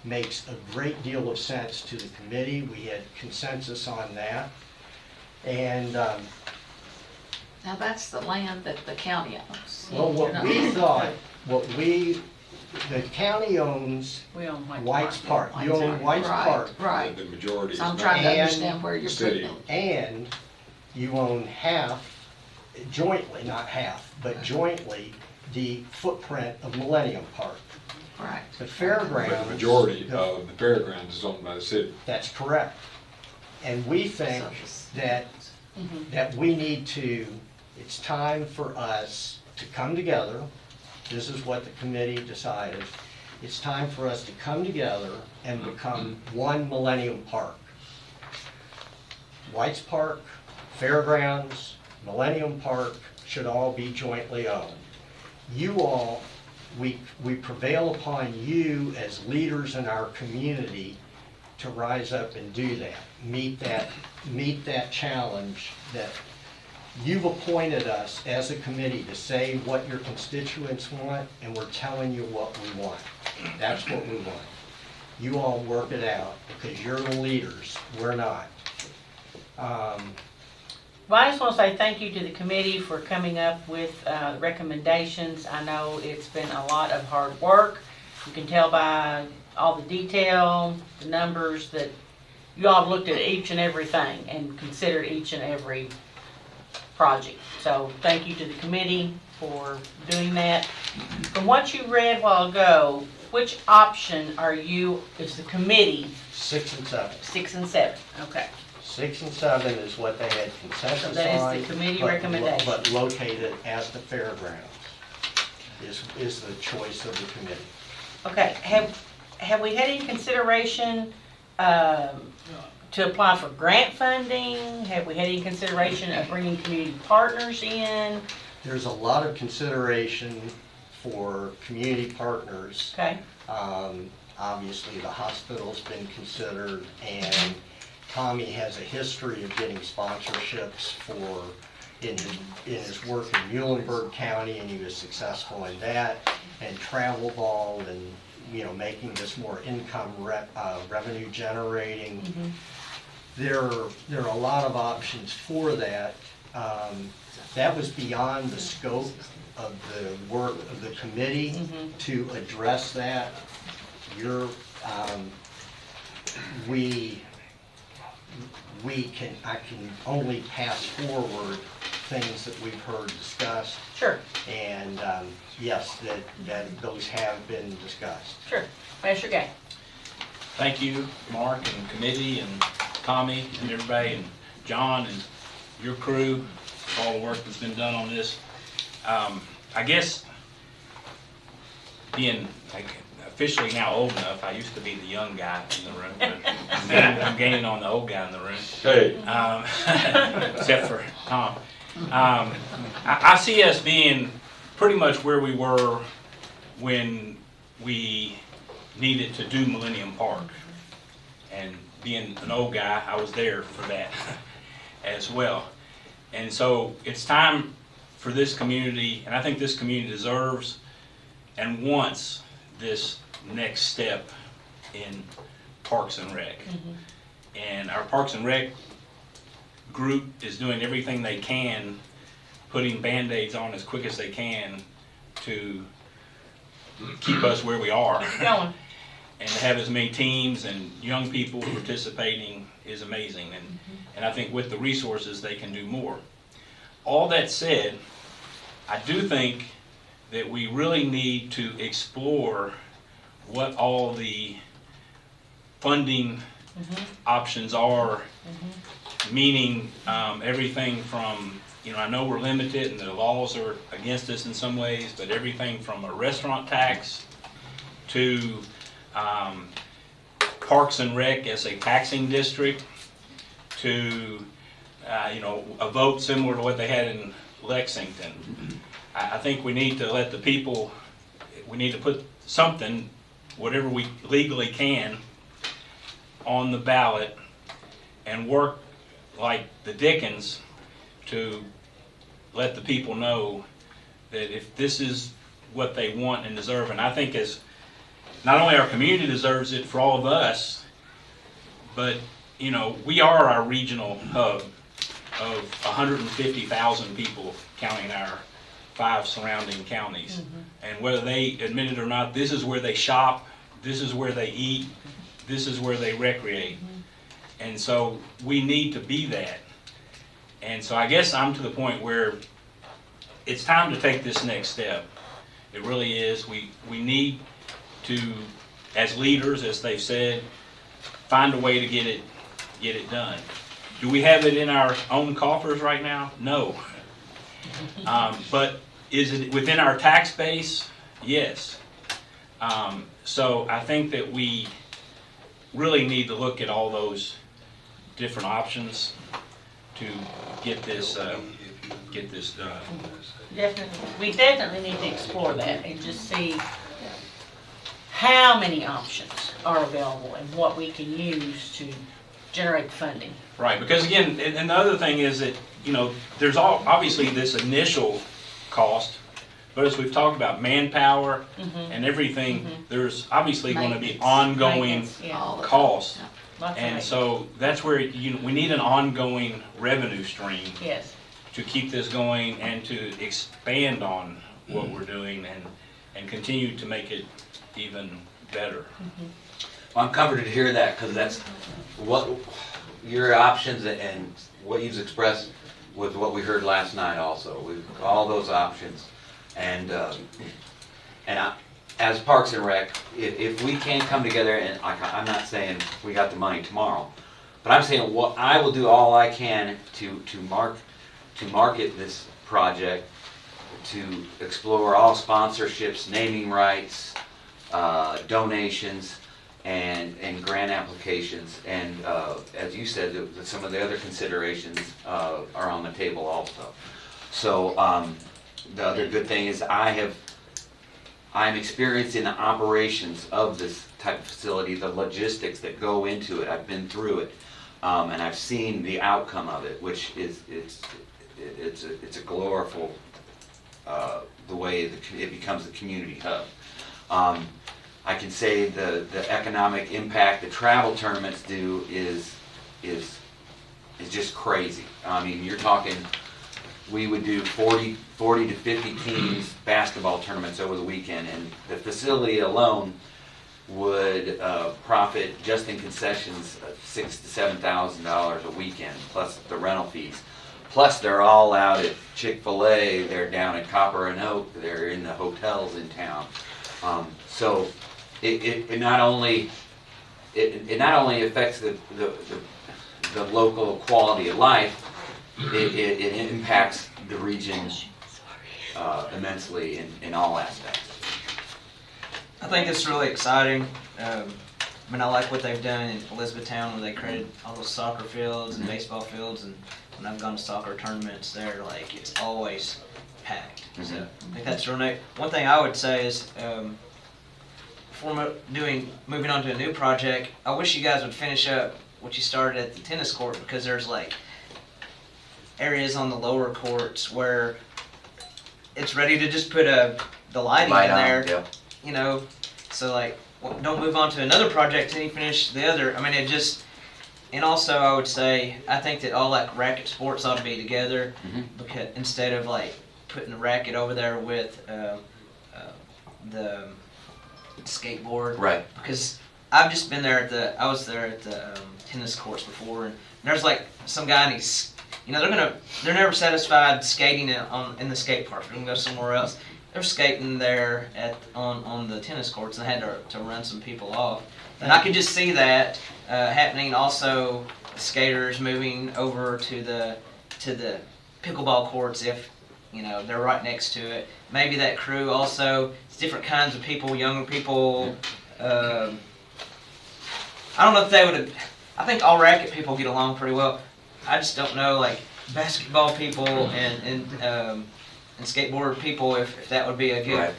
makes a great deal of sense to the committee. We had consensus on that. And Now, that's the land that the county owns. well, what we thought, the county owns We own White's Park. You own White's Right, Park. Right. The majority is So I'm not. trying to And understand where you're putting city. it. And you own half, jointly, not half, but jointly, the footprint of Millennium Park. Right. The fairgrounds. But the majority of the fairgrounds is owned by the city. That's correct. And we think that we need to, it's time for us to come together. This is what the committee decided. It's time for us to come together and become one Millennium Park. White's Park, Fairgrounds, Millennium Park should all be jointly owned. You all, we prevail upon you as leaders in our community to rise up and do that. Meet that challenge that you've appointed us as a committee to say what your constituents want, and we're telling you what we want. That's what we want. You all work it out because you're the leaders, we're not. Well, I just want to say thank you to the committee for coming up with recommendations. I know it's been a lot of hard work. You can tell by all the detail, the numbers, that you all have looked at each and everything and considered each and every project. So thank you to the committee for doing that. From what you read a while ago, which option is the committee? 6 and 7. 6 and 7, okay. 6 and 7 is what they had consensus on. So that is the committee recommendation. But located at the fairgrounds is the choice of the committee. Okay, have we had any consideration to apply for grant funding? Have we had any consideration of bringing community partners in? There's a lot of consideration for community partners. Okay. Obviously, the hospital's been considered, and Tommy has a history of getting sponsorships in his work in Muhlenberg County, and he was successful in that, and travel ball, and making this more income revenue generating. Mm-hmm. There are a lot of options for that. That was beyond the scope of the work of the committee to address that. I can only pass forward things that we've heard discussed. Sure. And yes, that those have been discussed. Sure. Master Gay. Thank you, Mark and committee and Tommy and everybody and John and your crew for all the work that's been done on this. I guess being officially now old enough, I used to be the young guy in the room, but I'm gaining on the old guy in the room. Hey. Except for Tom. I see us being pretty much where we were when we needed to do Millennium Park. And being an old guy, I was there for that as well. And so it's time for this community, and I think this community deserves and wants this next step in Parks and Rec. And our Parks and Rec group is doing everything they can, putting Band-Aids on as quick as they can to keep us where we are. Going. And to have as many teams and young people participating is amazing. And I think with the resources, they can do more. All that said, I do think that we really need to explore what all the funding options are, meaning everything from, I know we're limited and the laws are against us in some ways, but everything from a restaurant tax to Parks and Rec as a taxing district to, a vote similar to what they had in Lexington. I think we need to let the people, we need to put something, whatever we legally can, on the ballot and work like the Dickens to let the people know that if this is what they want and deserve, and I think as not only our community deserves it for all of us, but we are our regional hub of 150,000 people counting our 5 surrounding counties. And whether they admit it or not, this is where they shop, this is where they eat, this is where they recreate. And so we need to be that. And so I guess I'm to the point where it's time to take this next step. It really is. We need to, as leaders, as they've said, find a way to get it done. Do we have it in our own coffers right now? No. But is it within our tax base? Yes. So I think that we really need to look at all those different options to get this done. Definitely, we definitely need to explore that and just see how many options are available and what we can use to generate funding. Right, because again, and the other thing is that, there's obviously this initial cost, but as we've talked about manpower and everything, there's obviously going to be ongoing costs. And so that's where we need an ongoing revenue stream to keep this going and to expand on what we're doing and continue to make it even better. Well, I'm comforted to hear that because that's what your options and what you've expressed with what we heard last night also. All those options. And as Parks and Rec, if we can come together, and I'm not saying we got the money tomorrow, but I'm saying what I will do all I can to market this project, to explore all sponsorships, naming rights, donations, and grant applications. And as you said, some of the other considerations are on the table also. So the other good thing is I'm experienced in the operations of this type of facility, the logistics that go into it. I've been through it, and I've seen the outcome of it, which is it's a gloriful the way it becomes the community hub. I can say the economic impact the travel tournaments do is just crazy. I mean, you're talking. We would do 40 to 50 teams basketball tournaments over the weekend, and the facility alone would profit just in concessions $6,000 to $7,000 a weekend, plus the rental fees. Plus, they're all out at Chick-fil-A. They're down at Copper and Oak. They're in the hotels in town. So it not only affects the local quality of life. It impacts the region immensely in all aspects. I think it's really exciting. I like what they've done in Elizabethtown, where they created all those soccer fields and baseball fields, and when I've gone to soccer tournaments there, it's always packed. So I think that's real neat. One thing I would say is, before moving on to a new project, I wish you guys would finish up what you started at the tennis court, because there's areas on the lower courts where it's ready to just put the lighting in there, so don't move on to another project till you finish the other. I mean, it just, and also I would say, I think that all like racket sports ought to be together, because instead of like putting the racket over there with the skateboard. Right. Because I've just been there I was there at the tennis courts before, and there's like some guy and he's, they're never satisfied skating in the skate park. They're gonna go somewhere else. They're skating there on the tennis courts, and they had to run some people off. And I could just see that happening. Also, skaters moving over to the pickleball courts if they're right next to it. Maybe that crew also. It's different kinds of people, younger people. I don't know if they would. I think all racket people get along pretty well. I just don't know, like basketball people and skateboard people, if that would be a good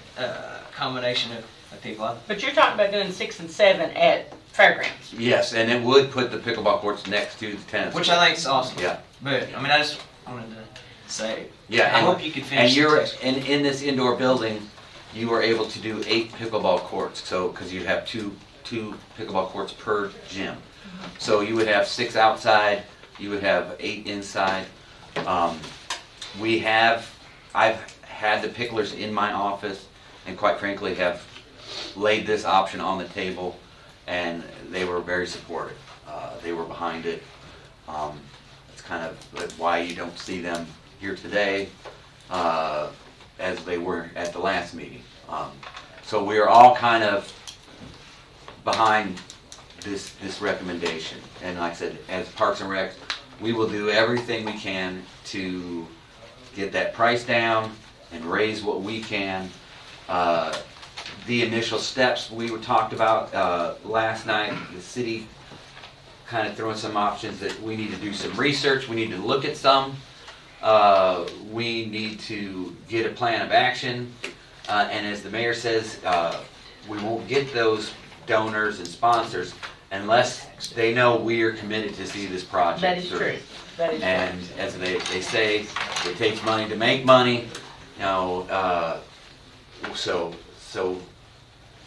combination of people. But you're talking about doing 6 and 7 at fairgrounds. Yes, and it would put the pickleball courts next to the tennis. Which I think is awesome. Yeah. But I mean, I just wanted to say. Yeah. I hope you could finish. And you're in this indoor building, you were able to do 8 pickleball courts. So because you have two pickleball courts per gym, so you would have 6 outside. You would have 8 inside. I've had the picklers in my office, and quite frankly have laid this option on the table, and they were very supportive. They were behind it. It's kind of why you don't see them here today as they were at the last meeting. So we are all kind of behind this recommendation. And like I said, as Parks and Rec, we will do everything we can to get that price down and raise what we can. The initial steps we were talked about last night, the city kind of throwing some options that we need to do some research, we need to look at some, we need to get a plan of action, and as the mayor says, we won't get those donors and sponsors unless they know we are committed to see this project That is through. true. That is And as they say, it takes money to make money. So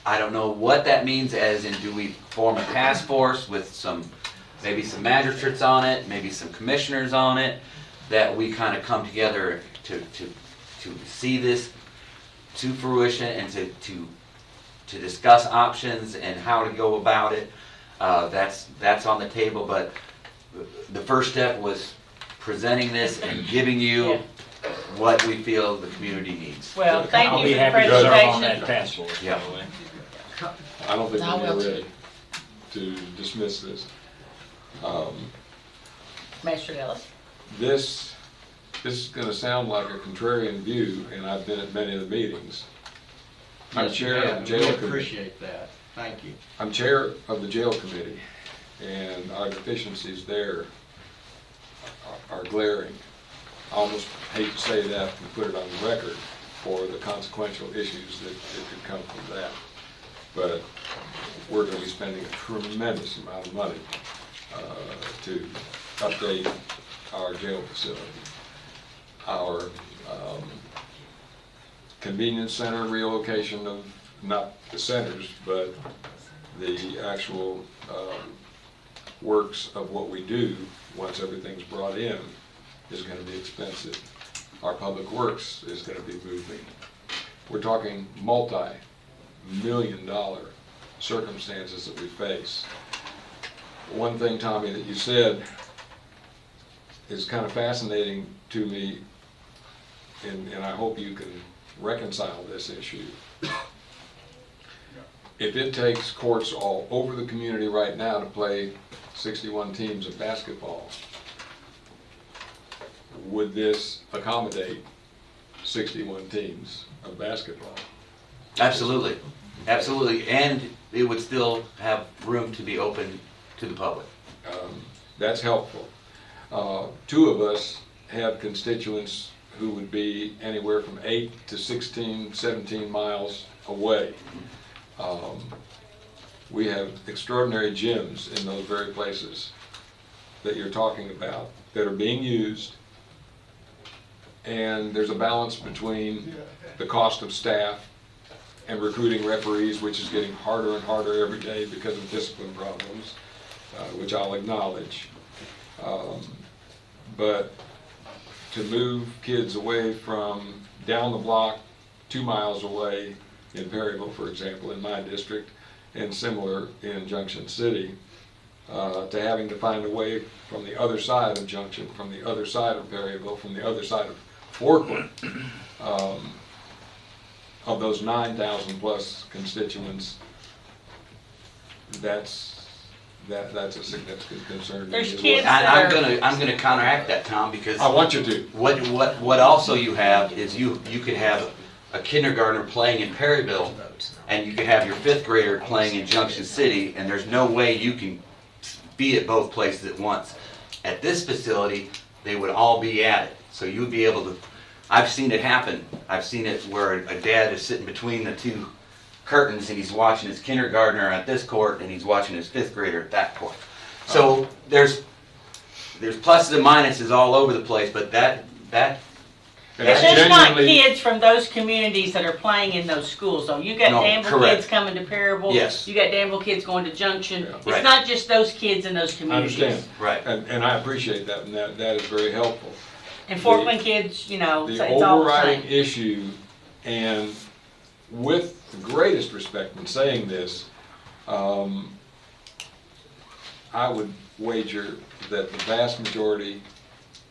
I don't know what that means, as in, do we form a task force with maybe some magistrates on it, maybe some commissioners on it, that we kind of come together to see this to fruition and to discuss options and how to go about it. That's on the table, but the first step was presenting this and giving you what we feel the community needs. Well, thank I'll you be for the happy to serve on presentation. that task force, by the way. I don't think I we're will too. ready to dismiss this. Master Ellis. This is gonna sound like a contrarian view, and I've been at many of the meetings. I'm Yes, you chair of have. the We jail committee. appreciate that. Thank you. I'm chair of the jail committee, and our deficiencies there are glaring. I almost hate to say that and put it on the record for the consequential issues that could come from that. But we're going to be spending a tremendous amount of money to update our jail facility. Our convenience center relocation of, not the centers, but the actual works of what we do once everything's brought in is going to be expensive. Our public works is going to be moving. We're talking multi-million-dollar circumstances that we face. One thing, Tommy, that you said is kind of fascinating to me, and I hope you can reconcile this issue. If it takes courts all over the community right now to play 61 teams of basketball, would this accommodate 61 teams of basketball? Absolutely, absolutely, and it would still have room to be open to the public. That's helpful. 2 of us have constituents who would be anywhere from 8 to 16, 17 miles away. We have extraordinary gyms in those very places that you're talking about that are being used, and there's a balance between the cost of staff and recruiting referees, which is getting harder and harder every day because of discipline problems, which I'll acknowledge. But to move kids away from down the block, 2 miles away in Perryville, for example, in my district, and similar in Junction City, to having to find a way from the other side of Junction, from the other side of Perryville, from the other side of Forkland, of those 9,000 plus constituents, that's a significant concern to me There's as kids well. that I'm gonna counteract that, Tom, because I want you to. what also you have is you could have a kindergartner playing in Perryville, and you could have your 5th grader playing in Junction City, and there's no way you can be at both places at once. At this facility, they would all be at it, so you would be able to. I've seen it happen. I've seen it where a dad is sitting between the 2 curtains and he's watching his kindergartner at this court and he's watching his 5th grader at that court. So there's pluses and minuses all over the place, but that It's just not kids from those communities that are playing in those schools, though. You got No, Danville correct. kids coming to Perryville. Yes. You got Danville kids going to Junction. Yeah. It's Right. not just those kids in those I communities. understand. Right. And I appreciate that, and that is very helpful. And Forkland kids, you know, The so it's all the overriding same. issue, and with the greatest respect in saying this, I would wager that the vast majority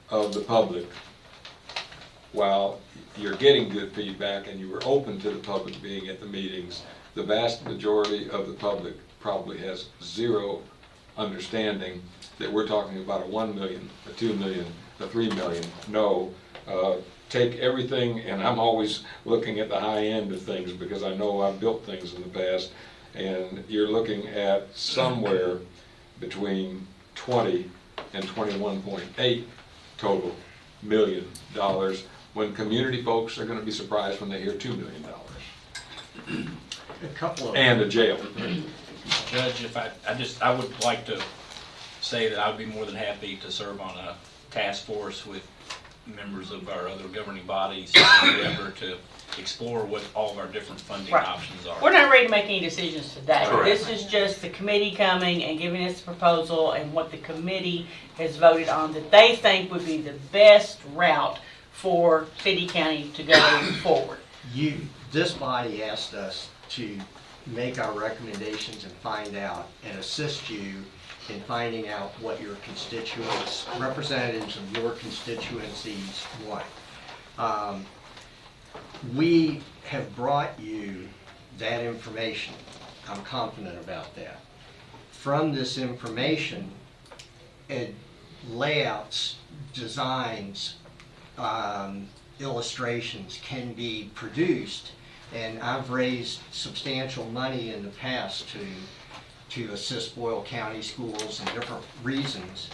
of the public, while you're getting good feedback and you were open to the public being at the meetings, the vast majority of the public probably has zero understanding that we're talking about a 1 million, a 2 million, a 3 million. No, take everything, and I'm always looking at the high end of things because I know I've built things in the past, and you're looking at somewhere between 20 and 21.8 total $1 million, when community folks are going to be surprised when they hear $2 million. A couple of And a jail. Judge, if I would like to say that I would be more than happy to serve on a task force with members of our other governing bodies in endeavor to explore what all of our different funding Right. options are. We're not ready to make any decisions today. Correct. This is just the committee coming and giving us a proposal and what the committee has voted on that they think would be the best route for city county to go forward. This body asked us to make our recommendations and find out and assist you in finding out what your constituents, representatives of your constituencies want. We have brought you that information. I'm confident about that. From this information, layouts, designs, illustrations can be produced, and I've raised substantial money in the past to assist Boyle County schools and different reasons.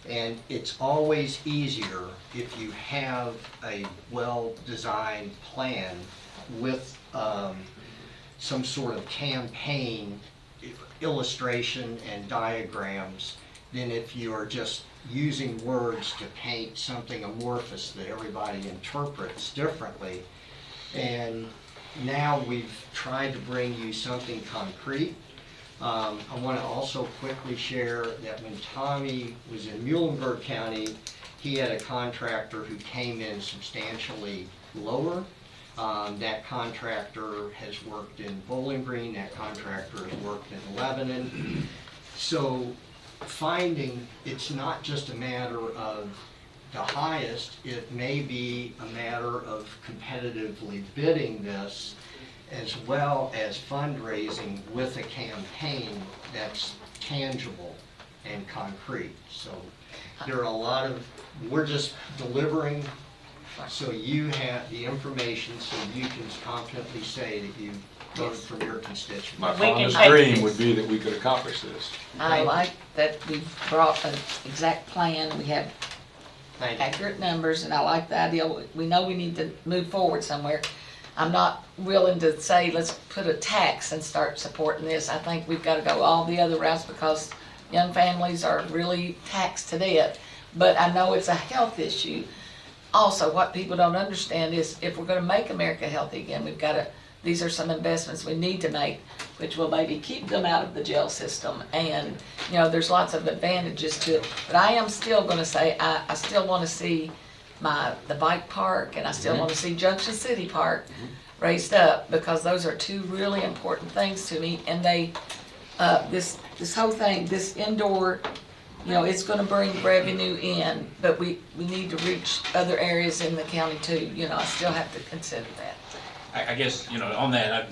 And it's always easier if you have a well-designed plan with some sort of campaign illustration and diagrams than if you are just using words to paint something amorphous that everybody interprets differently. And now we've tried to bring you something concrete. I want to also quickly share that when Tommy was in Muhlenberg County, he had a contractor who came in substantially lower. That contractor has worked in Bowling Green, that contractor has worked in Lebanon. So finding, it's not just a matter of the highest, it may be a matter of competitively bidding this as well as fundraising with a campaign that's tangible and concrete. So there are a lot of, we're just delivering so you have the information so you can confidently say that you voted for your constituents. My We can fondest take dream this. would be that we could accomplish this. I like that we've brought an exact plan, we have Thank you. accurate numbers, and I like the idea, we know we need to move forward somewhere. I'm not willing to say, let's put a tax and start supporting this. I think we've got to go all the other routes because young families are really taxed to death. But I know it's a health issue. Also, what people don't understand is if we're going to make America healthy again, we've got to these are some investments we need to make, which will maybe keep them out of the jail system. And, there's lots of advantages to it. But I am still gonna say, I still wanna see the bike park, and I still wanna see Junction City Park raised up, because those are two really important things to me. And they, this whole thing, this indoor, it's gonna bring revenue in, but we need to reach other areas in the county too. I still have to consider that. I guess, on that,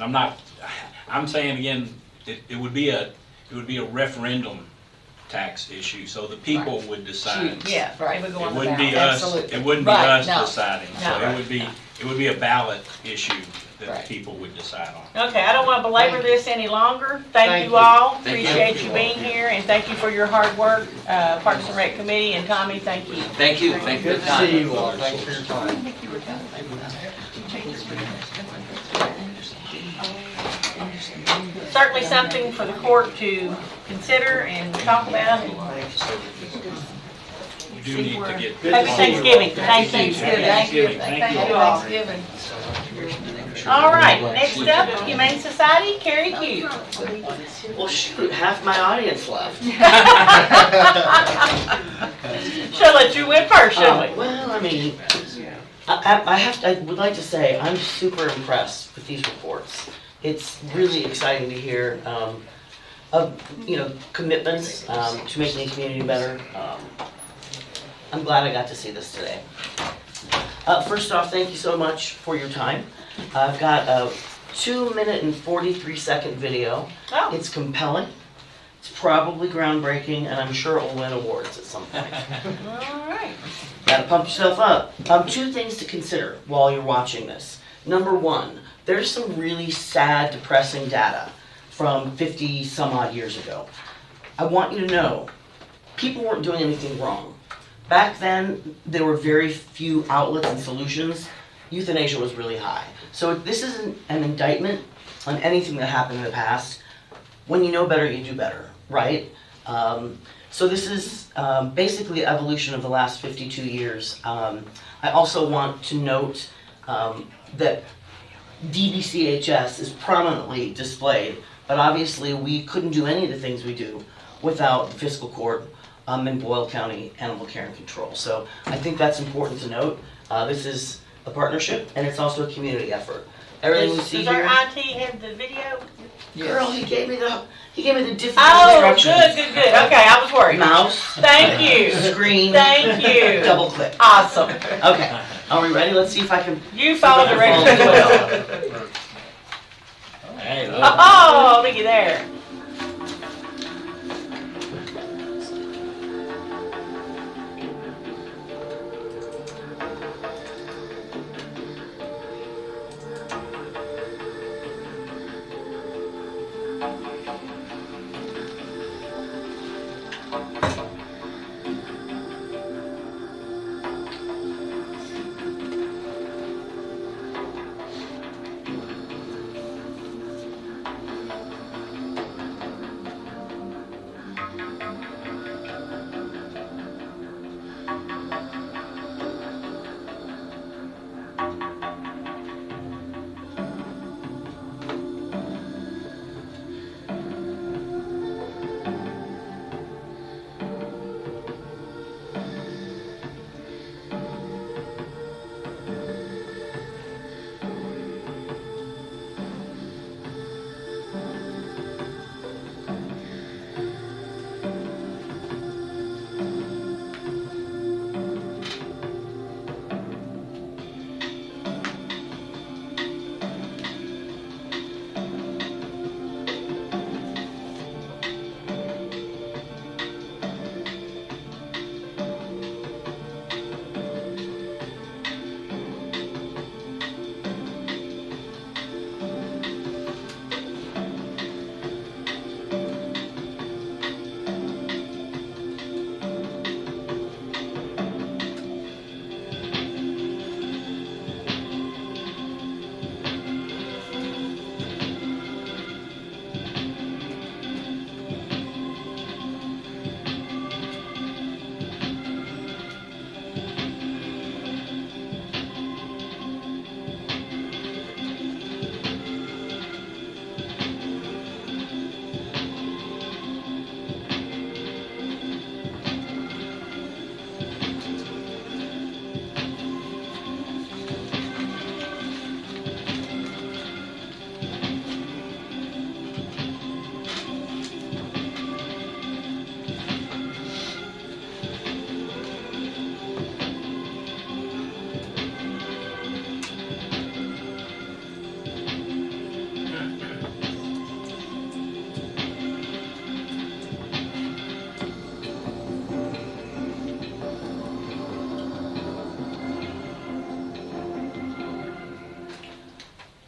I'm saying again, it would be a referendum tax issue, so the people would decide. Yeah, right. It would go on It the wouldn't ballot. be us, Absolutely. it wouldn't be Right, us no. deciding, No. so it would be a ballot issue that Right. the people would decide on. Okay, I don't want to belabor this any longer. Thank you all. Appreciate you being here, and thank you for your hard work, Parks and Rec Committee, and Tommy, thank you. Thank you for your Good to time. see you all. Thanks for your time. Certainly something for the court to consider and talk about. We do need to get. Happy Thanksgiving. Thank you. Thank you. Thank you. Thanksgiving. All right, next up, Humane Society, Carrie Q. Well, shoot, half my audience left. Shall let you win first, shall we? Well, I mean, I would like to say I'm super impressed with these reports. It's really exciting to hear of commitments to making the community better. I'm glad I got to see this today. First off, thank you so much for your time. I've got a 2-minute and 43-second video. Oh. It's compelling. It's probably groundbreaking, and I'm sure it will win awards at some point. All right. Gotta pump yourself up. 2 things to consider while you're watching this. Number 1, there's some really sad, depressing data from 50 some odd years ago. I want you to know, people weren't doing anything wrong. Back then, there were very few outlets and solutions. Euthanasia was really high. So this isn't an indictment on anything that happened in the past. When you know better, you do better, right? So this is basically evolution of the last 52 years. I also want to note that DBCHS is prominently displayed, but obviously we couldn't do any of the things we do without the fiscal court in Boyle County Animal Care and Control. So I think that's important to note. This is a partnership, and it's also a community effort. Everything we see Does our here. IT have the video? Girl, he gave me the different Oh, instructions. good. Okay, I was worried. Mouse. Thank you. Screen. Thank you. Double click. Awesome. Okay. Are we ready? Let's see if I can. You followed the follow directions well. well. Hey, look. Oh, looky there.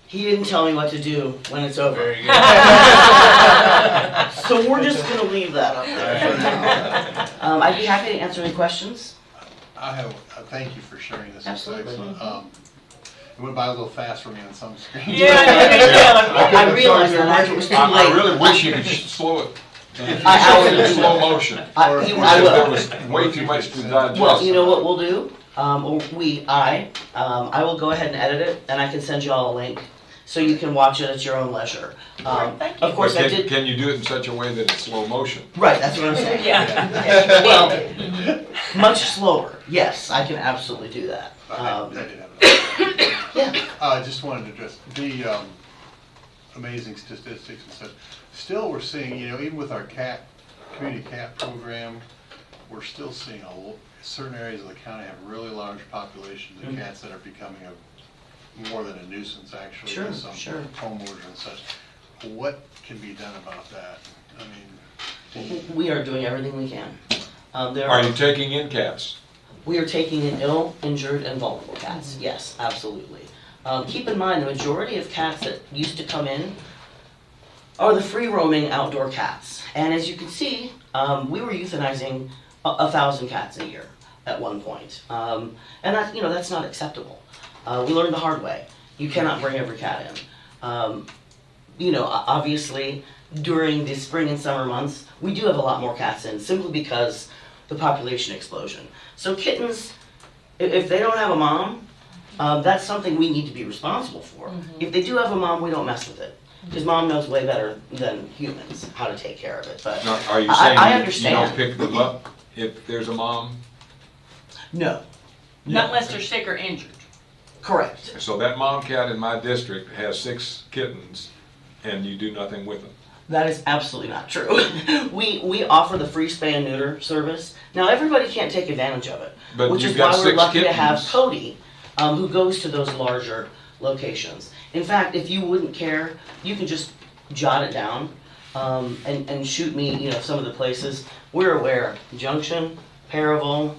He didn't tell me what to do when it's over. Very good. So we're just gonna leave that up there for now. I'd be happy to answer any questions. I have, thank you for sharing this. It's Absolutely. excellent. It went by a little fast for me on some screens. I realized that after it was too late. I really wish you could slow it. If you I show it will in do slow that. motion. I Because will. there was way too much to digest. Well, you know what we'll do? I will go ahead and edit it, and I can send you all a link, so you can watch it at your own leisure. Of course, But I did. Can you do it in such a way that it's slow motion? Right, that's what I'm saying. Yeah. Well, much slower. Yes, I can absolutely do that. I did have it. Yeah. I just wanted to address the amazing statistics and such. Still, we're seeing, even with our community cat program, we're still seeing certain areas of the county have really large populations of cats that are becoming more than a nuisance, actually, Sure, to some sure. homeowners and such. What can be done about that? I mean, We are doing everything we can. Are you taking in cats? We are taking in ill, injured, and vulnerable cats. Yes, absolutely. Keep in mind, the majority of cats that used to come in are the free-roaming outdoor cats. And as you can see, we were euthanizing 1,000 cats a year at one point. And that's not acceptable. We learned the hard way. You cannot bring every cat in. Obviously, during the spring and summer months, we do have a lot more cats in, simply because the population explosion. So kittens, if they don't have a mom, that's something we need to be responsible for. If they do have a mom, we don't mess with it, because mom knows way better than humans how to take care of it. But Now, are you saying I you understand. don't pick them up if there's a mom? No. Not unless they're sick or injured. Correct. So that mom cat in my district has 6 kittens, and you do nothing with them? That is absolutely not true. We offer the free spay and neuter service. Now, everybody can't take advantage of it, But which you've is got why we're 6 lucky to have kittens. Cody, who goes to those larger locations. In fact, if you wouldn't care, you can just jot it down and shoot me, some of the places. We're aware. Junction, Paravel.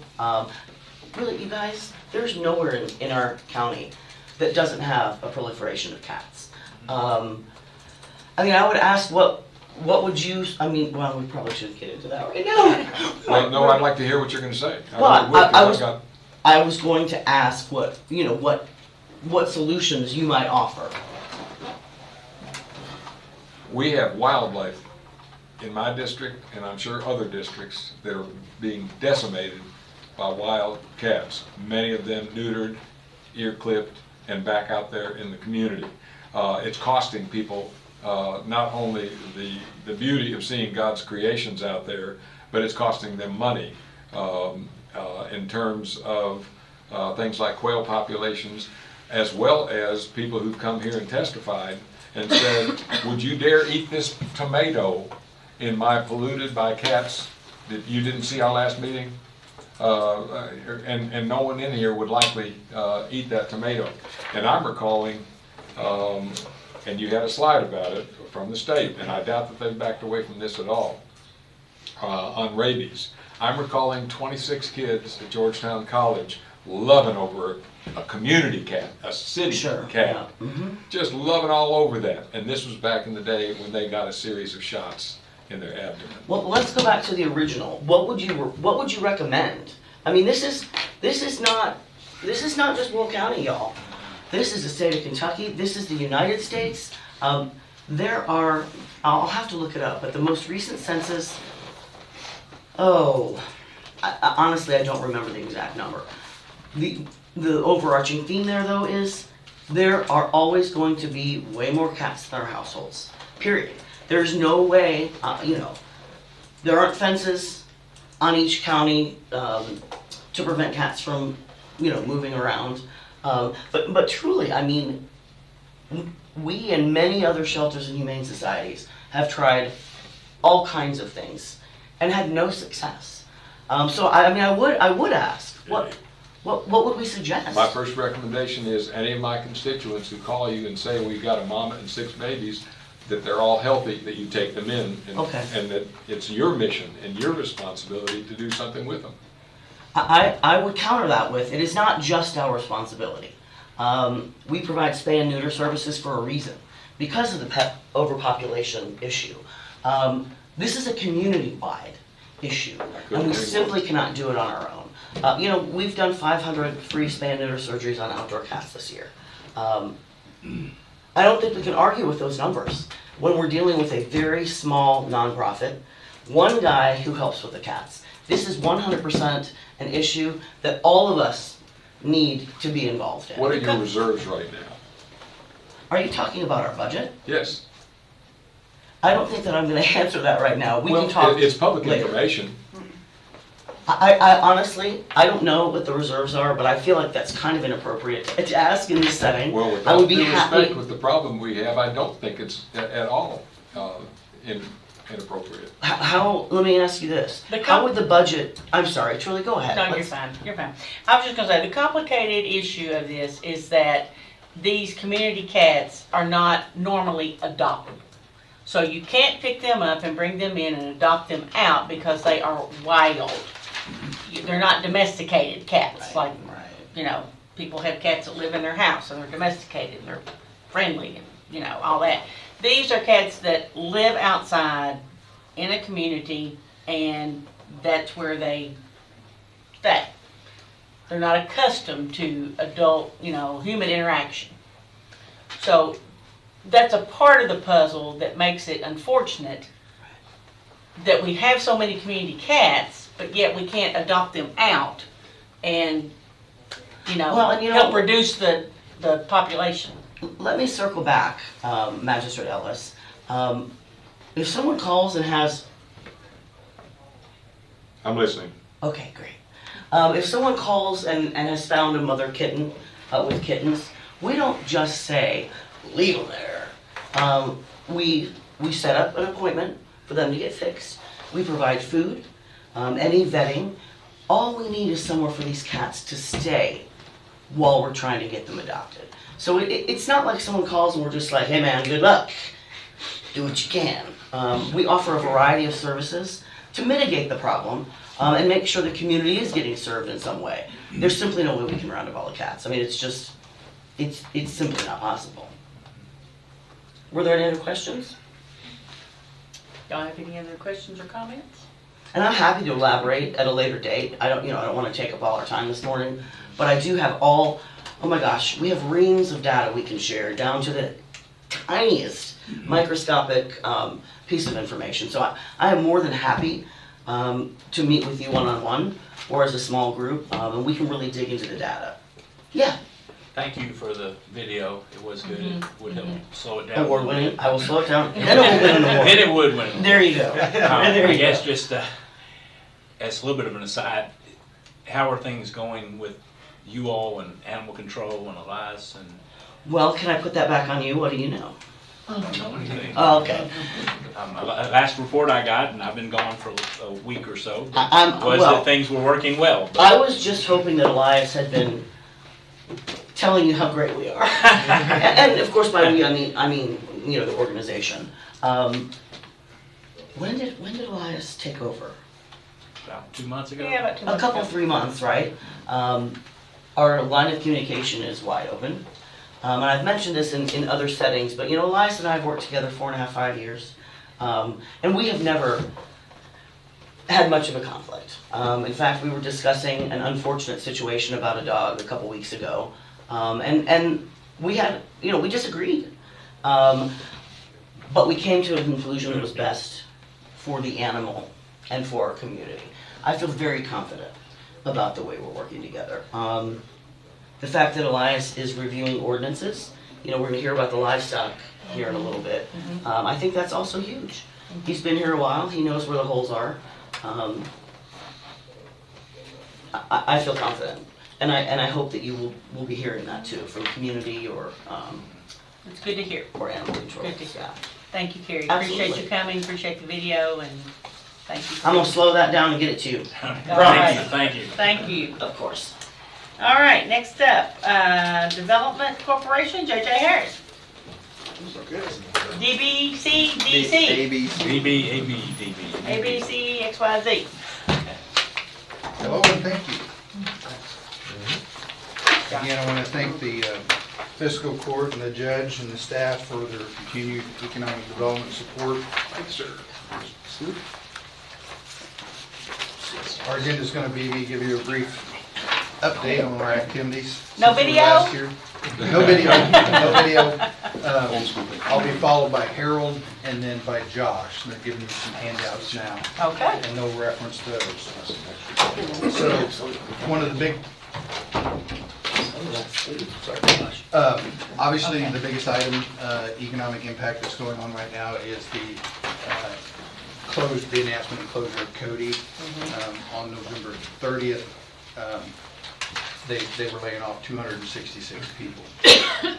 Really, you guys, there's nowhere in our county that doesn't have a proliferation of cats. I would ask what would you, we probably shouldn't get into that right now. Well, no, I'd like to hear what you're going to say. Well, I was going to ask what solutions you might offer. We have wildlife in my district, and I'm sure other districts, that are being decimated by wild cats. Many of them neutered, ear clipped, and back out there in the community. It's costing people not only the beauty of seeing God's creations out there, but it's costing them money in terms of things like quail populations, as well as people who've come here and testified and said, would you dare eat this tomato in my polluted by cats that you didn't see our last meeting? And no one in here would likely eat that tomato. And I'm recalling, and you had a slide about it from the state, and I doubt that they've backed away from this at all, on rabies. I'm recalling 26 kids at Georgetown College loving over a community cat, a city cat, Yeah. Mm-hmm. just loving all over that. And this was back in the day when they got a series of shots in their abdomen. Well, let's go back to the original. What would you recommend? This is not just Will County, y'all. This is the state of Kentucky. This is the United States. There are, I'll have to look it up, but the most recent census, honestly, I don't remember the exact number. The overarching theme there, though, is there are always going to be way more cats in our households, period. There's no way, there aren't fences on each county to prevent cats from, moving around. But truly, we and many other shelters and humane societies have tried all kinds of things and had no success. So I would ask, what would we suggest? My first recommendation is any of my constituents who call you and say we've got a mama and 6 babies, that they're all healthy, that you take them in, and that it's your mission and your responsibility to do something with them. I would counter that with, it is not just our responsibility. We provide spay and neuter services for a reason, because of the pet overpopulation issue. This is a community-wide issue, and we simply cannot do it on our own. You know, we've done 500 free spay and neuter surgeries on outdoor cats this year. I don't think we can argue with those numbers when we're dealing with a very small nonprofit, one guy who helps with the cats. This is 100% an issue that all of us need to be involved in. What are your reserves right now? Are you talking about our budget? Yes. I don't think that I'm going to answer that right now. We Well, can talk it's public later. information. I honestly, I don't know what the reserves are, but I feel like that's kind of inappropriate to ask in this setting. Well, with I all would be due happy. respect, with the problem we have, I don't think it's at all inappropriate. How, let me ask you this. How would the budget, I'm sorry, Truly, go ahead. No, you're fine, you're fine. I was just gonna say, the complicated issue of this is that these community cats are not normally adoptable. So you can't pick them up and bring them in and adopt them out because they are wild. They're not domesticated cats, like, you know, people have cats that live in their house and they're domesticated, and they're friendly, and, you know, all that. These are cats that live outside in a community, and that's where they stay. They're not accustomed to adult, you know, human interaction. So that's a part of the puzzle that makes it unfortunate that we have so many community cats, but yet we can't adopt them out and, you know, Well, and you know- help reduce the population. Let me circle back, Magistrate Ellis. If someone calls and has, I'm listening. okay, great. If someone calls and has found a mother kitten with kittens, we don't just say, leave them there. We set up an appointment for them to get fixed. We provide food, any vetting. All we need is somewhere for these cats to stay while we're trying to get them adopted. So it's not like someone calls and we're just like, hey man, good luck. Do what you can. We offer a variety of services to mitigate the problem and make sure the community is getting served in some way. There's simply no way we can round up all the cats. I mean, it's just, it's simply not possible. Were there any other questions? Y'all have any other questions or comments? And I'm happy to elaborate at a later date. I don't want to take up all our time this morning, but I do have oh my gosh, we have reams of data we can share down to the tiniest microscopic piece of information. So I am more than happy to meet with you one-on-one or as a small group, and we can really dig into the data. Yeah. Thank you for the video. It was good. It would help slow it down. Award winning. I will slow it down. Then it will win an award. Then it would win. There you go. There I you guess go. just as a little bit of an aside, how are things going with you all and animal control and Elias and? Well, can I put that back on you? What do you know? I don't know anything. Oh, okay. Last report I got, and I've been gone for a week or so, was well, that things were working well. But I was just hoping that Elias had been telling you how great we are. And of course by we, I mean, you know, the organization. When did Elias take over? About 2 months ago? Yeah, about 2 A months couple, ago. 3 months, right? Our line of communication is wide open. And I've mentioned this in other settings, but you know, Elias and I have worked together 4.5, 5 years. And we have never had much of a conflict. In fact, we were discussing an unfortunate situation about a dog a couple weeks ago. And we had, you know, we disagreed. But we came to a conclusion that was best for the animal and for our community. I feel very confident about the way we're working together. The fact that Elias is reviewing ordinances, you know, we're gonna hear about the livestock here in a little bit. I think that's also huge. He's been here a while, he knows where the holes are. I feel confident, and I hope that you will be hearing that too from community or It's good to hear. or animal control Good to hear. staff. Thank you, Carrie. Absolutely. Appreciate you coming, appreciate the video, and thank you. I'm gonna slow that down and get it to you. Thank you. Thank you. Of course. All right, next up, Development Corporation, J.J. Harris. DBC, DC. DB, ABC, XYZ. Hello and thank you. Again, I want to thank the fiscal court and the judge and the staff for their continued economic development support. Thanks, sir. Our agenda is going to be me give you a brief update on our activities. No since we were video? last here. No video, no video. I'll be followed by Harold and then by Josh. They're giving you some handouts now. Okay. And no reference to those. So, one of the big, obviously, the biggest item, economic impact that's going on right now is the announcement of closure of Cody on November 30th. They were laying off 266 people.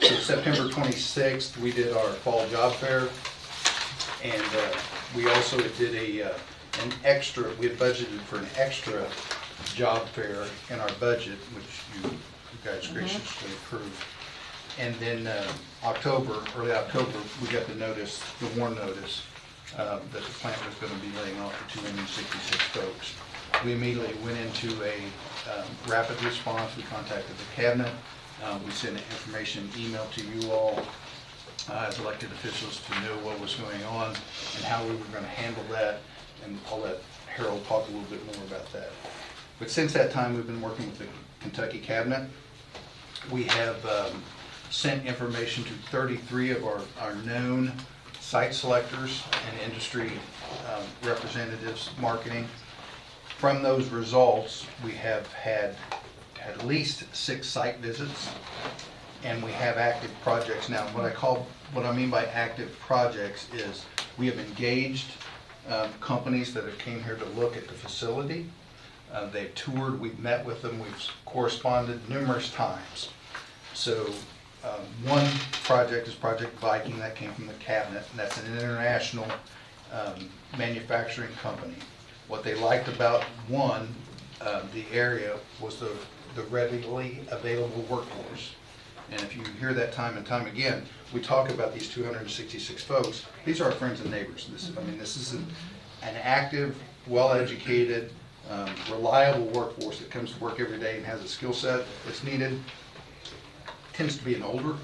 So September 26th, we did our fall job fair, and we also did an extra. We had budgeted for an extra job fair in our budget, which you guys graciously approved. And then early October, we got the warn notice that the plant was going to be laying off for 266 folks. We immediately went into a rapid response. We contacted the cabinet. We sent an information email to you all as elected officials to know what was going on and how we were going to handle that. And I'll let Harold talk a little bit more about that. But since that time, we've been working with the Kentucky cabinet. We have sent information to 33 of our known site selectors and industry representatives, marketing. From those results, we have had at least 6 site visits, and we have active projects now. What I mean by active projects is we have engaged companies that have came here to look at the facility. They've toured, we've met with them, we've corresponded numerous times. So one project is Project Viking, that came from the cabinet, and that's an international manufacturing company. What they liked about the area was the readily available workforce. And if you hear that time and time again, we talk about these 266 folks. These are our friends and neighbors. This is an active, well-educated, reliable workforce that comes to work every day and has a skill set that's needed. Tends to be an older,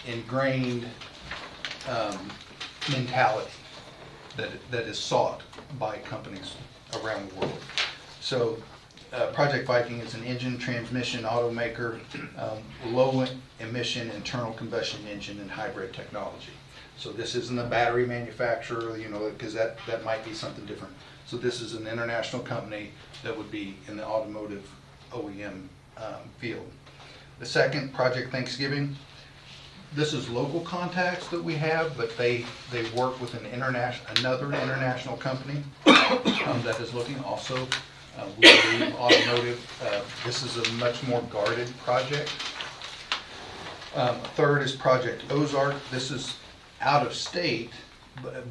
ingrained mentality that is sought by companies around the world. So Project Viking is an engine transmission automaker, low emission internal combustion engine and hybrid technology. So this isn't a battery manufacturer, because that might be something different. So this is an international company that would be in the automotive OEM field. The second, Project Thanksgiving. This is local contacts that we have, but they work with another international company that is looking also. We believe automotive. This is a much more guarded project. Third is Project Ozark. This is out of state,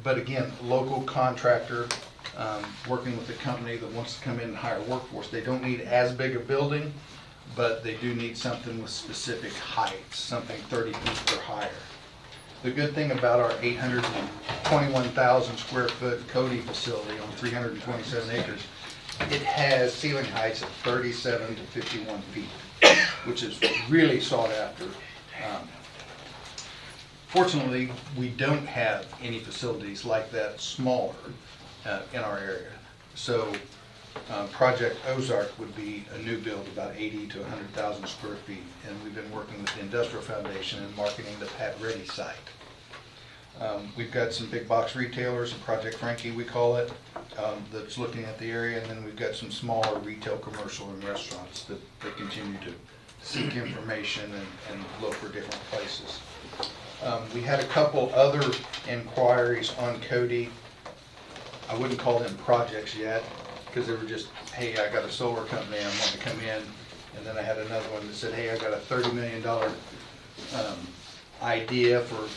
but again, local contractor working with a company that wants to come in and hire workforce. They don't need as big a building, but they do need something with specific heights, something 30 feet or higher. The good thing about our 821,000 square foot Cody facility on 327 acres, it has ceiling heights of 37 to 51 feet, which is really sought after. Fortunately, we don't have any facilities like that smaller in our area. So Project Ozark would be a new build, about 80 to 100,000 square feet, and we've been working with the Industrial Foundation and marketing the Pat Ready site. We've got some big box retailers, Project Frankie we call it, that's looking at the area, and then we've got some smaller retail, commercial, and restaurants that continue to seek information and look for different places. We had a couple other inquiries on Cody. I wouldn't call them projects yet, because they were just, hey, I got a solar company, I want to come in. And then I had another one that said, hey, I got a $30 million idea for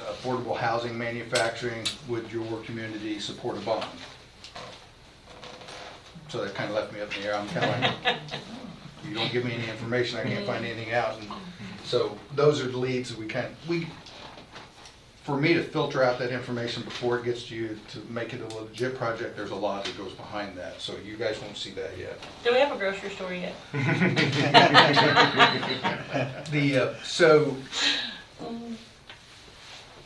affordable housing manufacturing. Would your community support a bond? So that kind of left me up in the air. I'm kind of like, you don't give me any information, I can't find anything out. And so those are the leads that we for me to filter out that information before it gets to you to make it a legit project, there's a lot that goes behind that. So you guys won't see that yet. Do we have a grocery store yet? So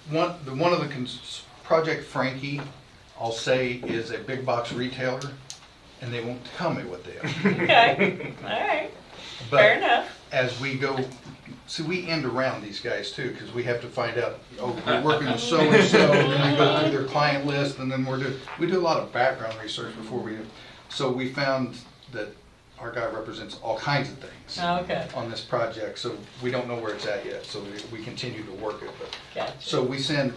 one of the Project Frankie, I'll say, is a big box retailer, and they won't tell me what they are. Okay, all right, But fair enough. as we go, see, we end around these guys too, because we have to find out, oh, we're working with so-and-so, and then we go through their client list, and then we do a lot of background research before we do. So we found that our guy represents all kinds of things on this project, so we don't know where it's at yet, so we continue to work it. But, so we send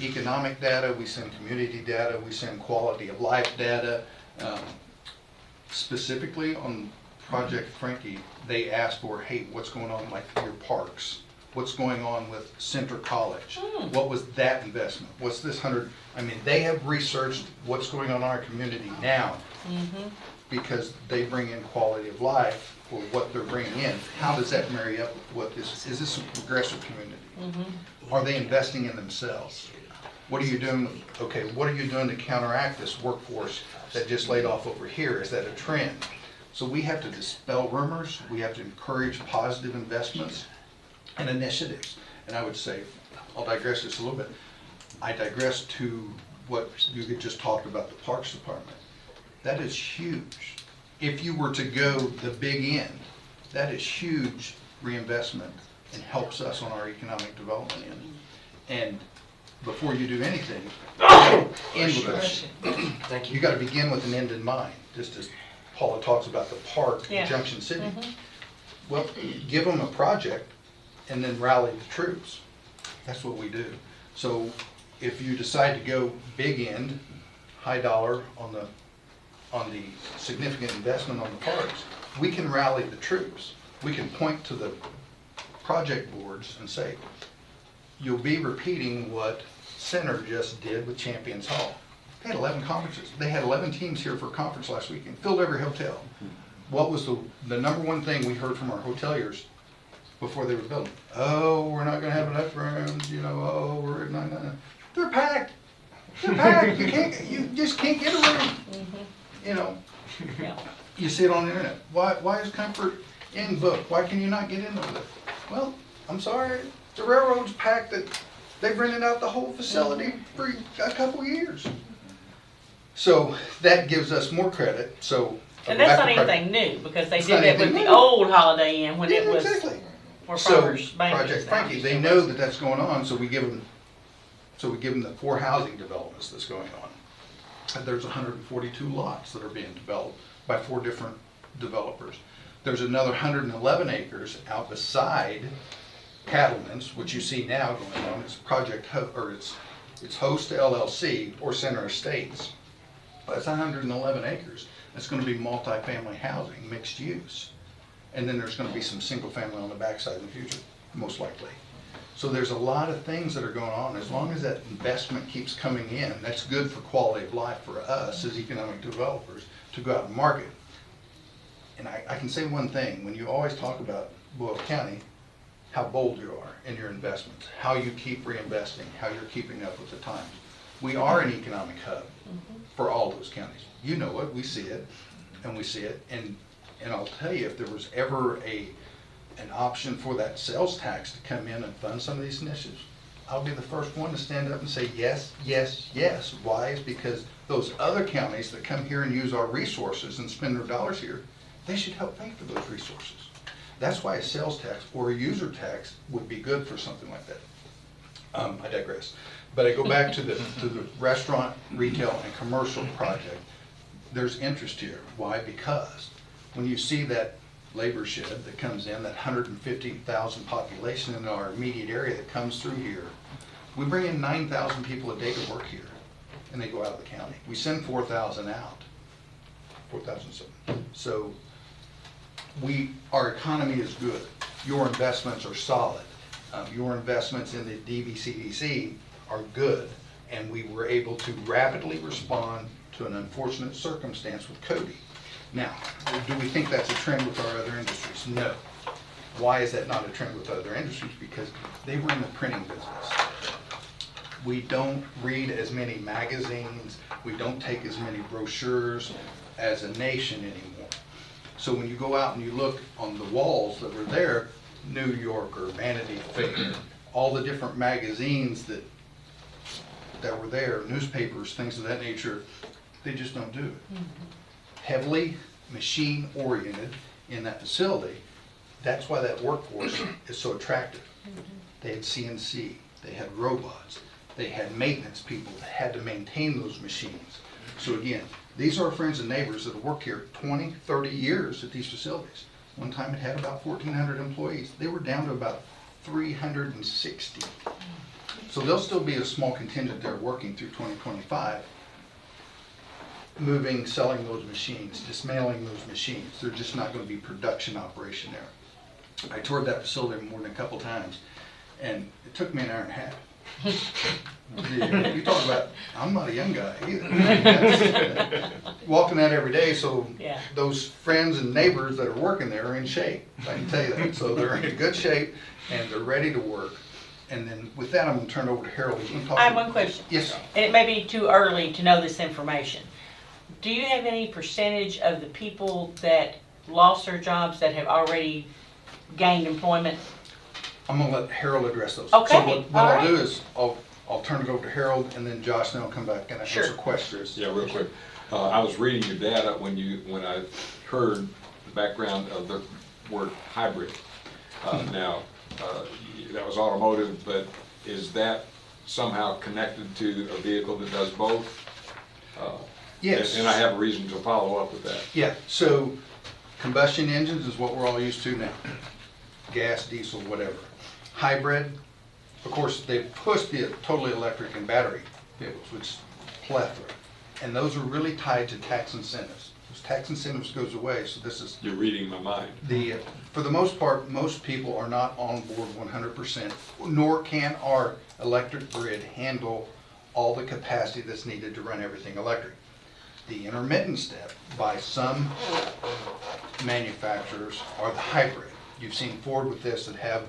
economic data, we send community data, we send quality of life data. Specifically on Project Frankie, they asked for, hey, what's going on like your parks? What's going on with Center College? What was that investment? What's this 100? I mean, they have researched what's going on in our community now because they bring in quality of life for what they're bringing in. How does that marry up with what this, is this a progressive community? Are they investing in themselves? What are you doing? Okay, what are you doing to counteract this workforce that just laid off over here? Is that a trend? So we have to dispel rumors. We have to encourage positive investments and initiatives. And I would say, I'll digress just a little bit. I digress to what you had just talked about, the Parks Department. That is huge. If you were to go the big end, that is huge reinvestment and helps us on our economic development end. And before you do anything, end with us. Thank you. You got to begin with an end in mind. Just as Paula talks about the park, Junction City. Well, give them a project and then rally the troops. That's what we do. So if you decide to go big end, high dollar on the significant investment on the parks, we can rally the troops. We can point to the project boards and say, you'll be repeating what Center just did with Champions Hall. They had 11 conferences. They had 11 teams here for a conference last weekend, filled every hotel. What was the number one thing we heard from our hoteliers before they were building? Oh, we're not going to have enough rooms, you know, oh, we're not. They're packed. They're packed. You just can't get a room. You know, you see it on the internet. Why is Comfort Inn booked? Why can you not get in with it? Well, I'm sorry, the railroad's packed. That they've rented out the whole facility for a couple years. So that gives us more credit. So and that's not anything new because they did that with the old Holiday Inn when it was for farmers. So Project Frankie, they know that that's going on, so we give them the 4 housing developments that's going on. And there's 142 lots that are being developed by 4 different developers. There's another 111 acres out beside Cattleman's, which you see now going on. It's it's Host LLC or Center Estates. That's 111 acres. It's going to be multifamily housing, mixed use. And then there's going to be some single family on the backside in the future, most likely. So there's a lot of things that are going on. As long as that investment keeps coming in, that's good for quality of life for us as economic developers to go out and market. And I can say one thing, when you always talk about Boyle County, how bold you are in your investments, how you keep reinvesting, how you're keeping up with the times. We are an economic hub for all those counties. You know it, we see it, and we see it. And I'll tell you, if there was ever an option for that sales tax to come in and fund some of these initiatives, I'll be the first one to stand up and say yes, yes, yes. Why? Is because those other counties that come here and use our resources and spend their dollars here, they should help pay for those resources. That's why a sales tax or a user tax would be good for something like that. I digress. But I go back to the restaurant, retail, and commercial project. There's interest here. Why? Because when you see that labor shed that comes in, that 150,000 population in our immediate area that comes through here, we bring in 9,000 people a day to work here, and they go out of the county. We send 4,000 out, 4,007. So our economy is good. Your investments are solid. Your investments in the DBCDC are good, and we were able to rapidly respond to an unfortunate circumstance with Cody. Now, do we think that's a trend with our other industries? No. Why is that not a trend with other industries? Because they were in the printing business. We don't read as many magazines, we don't take as many brochures as a nation anymore. So when you go out and you look on the walls that were there, New Yorker, Vanity Fair, all the different magazines that were there, newspapers, things of that nature, they just don't do it. Heavily machine oriented in that facility. That's why that workforce is so attractive. They had CNC, they had robots, they had maintenance people that had to maintain those machines. So again, these are our friends and neighbors that have worked here 20, 30 years at these facilities. One time it had about 1,400 employees. They were down to about 360. So there'll still be a small contingent there working through 2025, moving, selling those machines, dismantling those machines. They're just not going to be production operation there. I toured that facility more than a couple times, and it took me an hour and a half. You talk about, I'm not a young guy either. Walking that every day, so those friends and neighbors that are working there are in shape. I can tell you that. So they're in good shape and they're ready to work. And then with that, I'm going to turn it over to Harold. I have one question. Yes, sir. And it may be too early to know this information. Do you have any percentage of the people that lost their jobs that have already gained employment? I'm going to let Harold address those. Okay. So what I'll do is I'll turn it over to Harold, and then Josh, then I'll come back and answer questions. Yeah, real quick. I was reading your data when I heard the background of the word hybrid. Now, that was automotive, but is that somehow connected to a vehicle that does both? Yes. And I have a reason to follow up with that. Yeah, so combustion engines is what we're all used to now. Gas, diesel, whatever. Hybrid, of course, they pushed the totally electric and battery vehicles, which is plethora. And those are really tied to tax incentives. Those tax incentives goes away, so this is... You're reading my mind. For the most part, most people are not on board 100%, nor can our electric grid handle all the capacity that's needed to run everything electric. The intermittent step by some manufacturers are the hybrid. You've seen Ford with this that have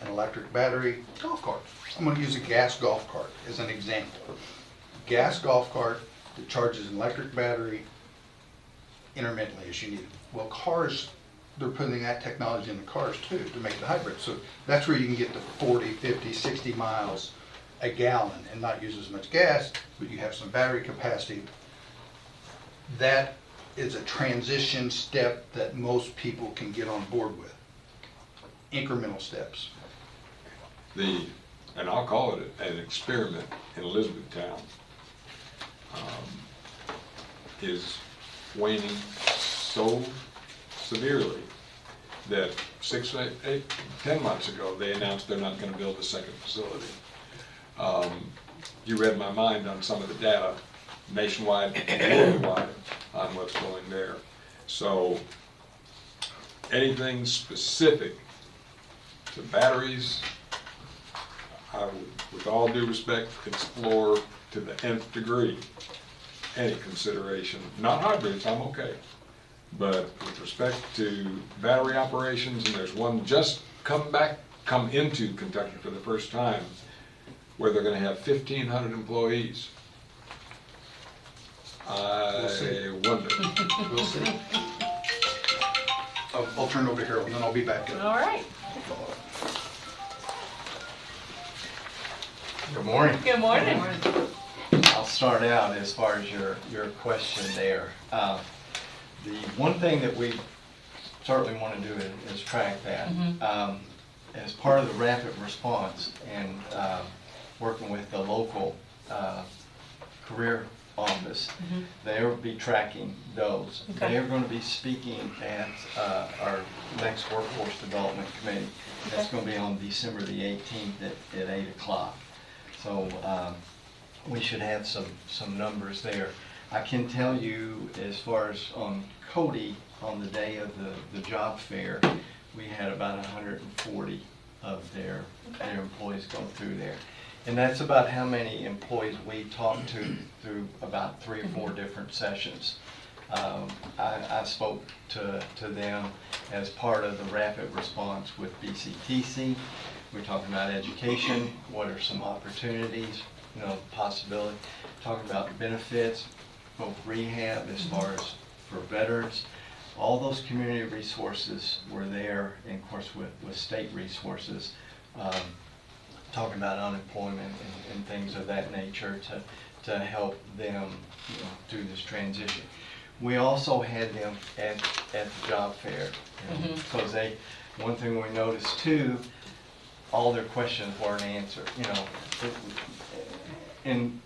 an electric battery golf cart. I'm going to use a gas golf cart as an example. Gas golf cart that charges an electric battery intermittently as you need it. Well, cars, they're putting that technology in the cars too to make it hybrid. So that's where you can get to 40, 50, 60 miles a gallon and not use as much gas, but you have some battery capacity. That is a transition step that most people can get on board with. Incremental steps. And I'll call it an experiment in Elizabethtown, is waning so severely that 6, 8, 10 months ago, they announced they're not going to build a second facility. You read my mind on some of the data nationwide and worldwide on what's going there. So anything specific to batteries, I would, with all due respect, explore to the nth degree any consideration. Not hybrids, I'm okay. But with respect to battery operations, and there's one just come into Kentucky for the first time, where they're going to have 1,500 employees. I wonder. We'll see. I'll turn it over to Harold, and then I'll be back. All right. Good morning. Good morning. I'll start out as far as your question there. The one thing that we certainly want to do is track that. As part of the rapid response and working with the local career office, they will be tracking those. Okay. They are going to be speaking at our next workforce development committee. That's going to be on December the 18th at 8 o'clock. So we should have some numbers there. I can tell you, as far as on Cody, on the day of the job fair, we had about 140 of their employees go through there. And that's about how many employees we talked to through about 3 or 4 different sessions. I spoke to them as part of the rapid response with BCTC. We're talking about education, what are some opportunities, possibility, talking about benefits, both rehab as far as for veterans. All those community resources were there, and of course with state resources, talking about unemployment and things of that nature to help them through this transition. We also had them at the job fair, because one thing we noticed too, all their questions weren't answered, and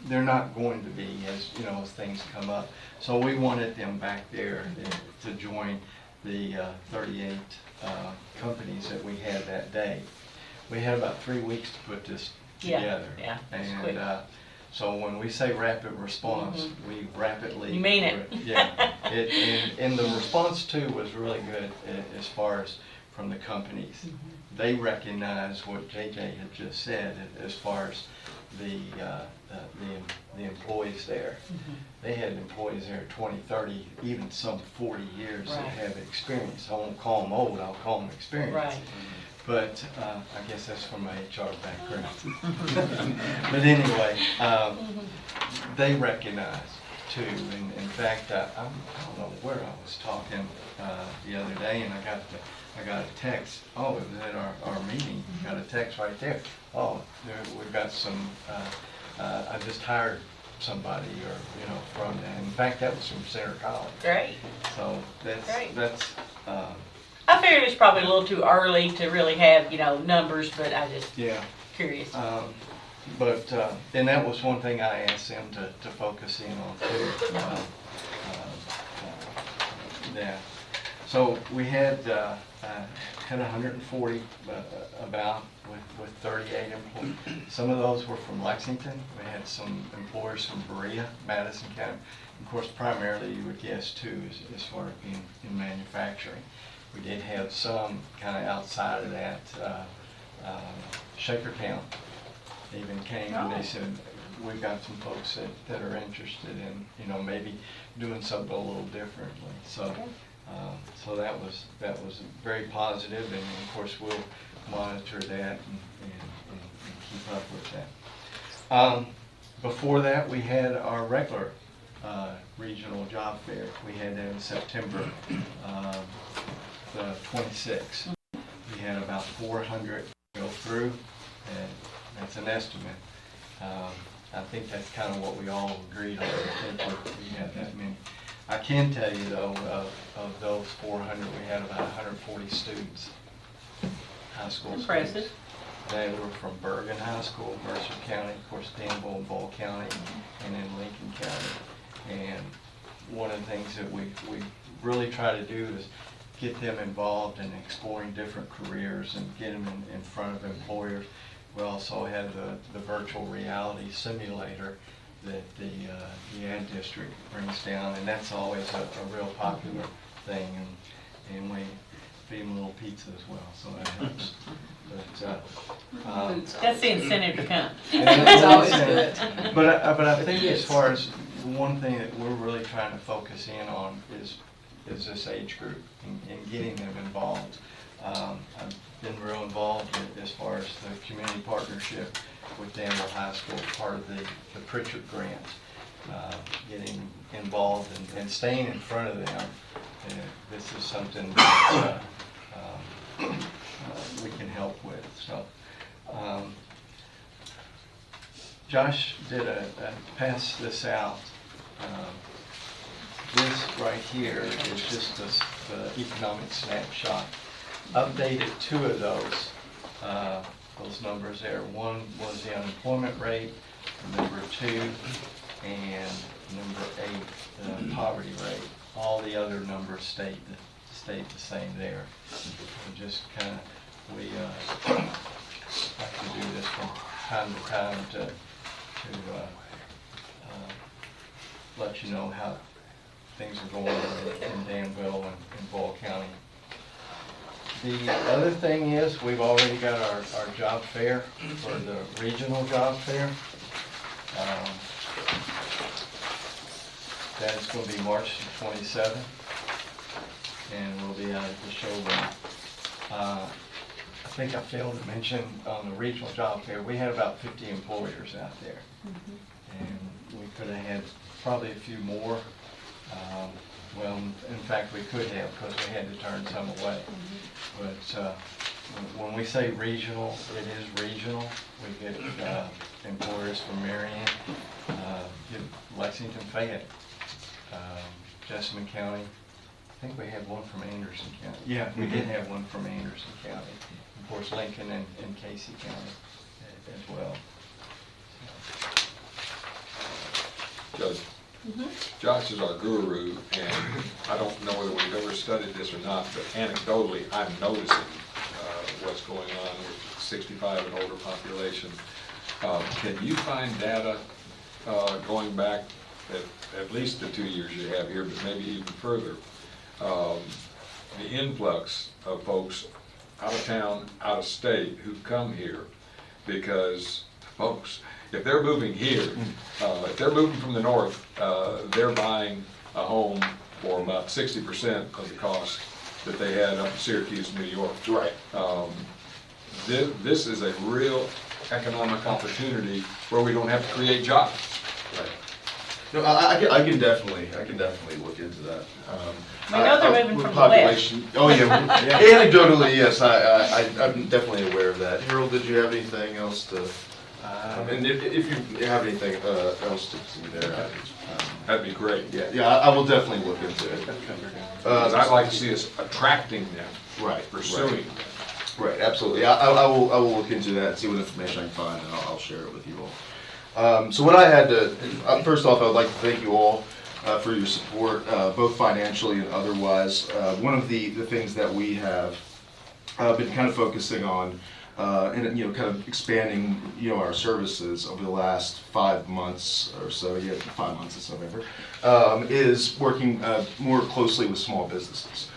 they're not going to be as things come up. So we wanted them back there to join the 38 companies that we had that day. We had about 3 weeks to put this together. Yeah, and so when we say rapid response, we rapidly. You mean it. Yeah. And the response too was really good as far as from the companies. They recognized what JJ had just said as far as the employees there. They had employees there 20, 30, even some 40 years that have experience. I won't call them old, I'll call them experienced. Right. But I guess that's from my HR background. But anyway, they recognize too. And in fact, I don't know where I was talking the other day, and I got a text. Oh, it was at our meeting. Got a text right there. Oh, we've got some. I just hired somebody, or from that. In fact, that was from Center College. Great. So that's Great. that's. I figured it's probably a little too early to really have, numbers, but I just curious. But and that was one thing I asked them to focus in on too. Yeah. So we had 140 about with 38 employees. Some of those were from Lexington. We had some employers from Berea, Madison County. Of course, primarily you would guess too, as far as being in manufacturing. We did have some kind of outside of that. Shakertown even came and they said, we've got some folks that are interested in, maybe doing something a little differently. So, so that was very positive, and of course we'll monitor that and keep up with that. Before that, we had our regular regional job fair. We had that in September the 26th. We had about 400 go through, and that's an estimate. I think that's kind of what we all agreed on. I think we had that many. I can tell you though, of those 400, we had about 140 students, high school Impressive. students. They were from Bergen High School, Mercer County, of course Danville and Boyle County, and then Lincoln County. And one of the things that we really try to do is get them involved in exploring different careers and get them in front of employers. We also had the virtual reality simulator that the ad district brings down, and that's always a real popular thing. And we feed them a little pizza as well, so that helps. But, that's the incentive to come. It's always good. But I think as far as one thing that we're really trying to focus in on is this age group and getting them involved. I've been real involved as far as the community partnership with Danville High School, part of the Pritchard grant, getting involved and staying in front of them. This is something that we can help with. So, Josh did pass this out. This right here is just the economic snapshot. Updated two of those numbers there. One was the unemployment rate, number 2, and number 8, the poverty rate. All the other numbers stayed the same there. Just kind of, we have to do this from time to time to let you know how things are going in Danville and Boyle County. The other thing is, we've already got our job fair for the regional job fair. That's going to be March 27th, and we'll be out at the showroom. I think I failed to mention on the regional job fair, we had about 50 employers out there. And we could have had probably a few more. Well, in fact, we could have because we had to turn some away. But when we say regional, it is regional. We get employers from Marion, Lexington, Fayette, Jessamine County. I think we had one from Anderson County. Yeah, we did have one from Anderson County. Of course, Lincoln and Casey County as well. Judge, Josh is our guru, and I don't know whether we've ever studied this or not, but anecdotally, I'm noticing what's going on with 65 and older population. Can you find data going back at least the 2 years you have here, but maybe even further, the influx of folks out of town, out of state who come here? Because, folks, if they're moving here, if they're moving from the north, they're buying a home for about 60% of the cost that they had up in Syracuse, New York. Right. This is a real economic opportunity where we don't have to create jobs. Right. No, I can definitely look into that. We know they're moving from the population. west. Oh yeah, anecdotally, yes, I'm definitely aware of that. Harold, did you have anything else to? And if you have anything else to see there, that'd be great. Yeah, I will definitely look into it. I'd like to see us attracting them, right, pursuing them. Right, absolutely. I will look into that and see what information I can find, and I'll share it with you all. So what I had to, first off, I would like to thank you all for your support, both financially and otherwise. One of the things that we have been kind of focusing on, and kind of expanding, our services over the last 5 months or so, 5 months since November, is working more closely with small businesses.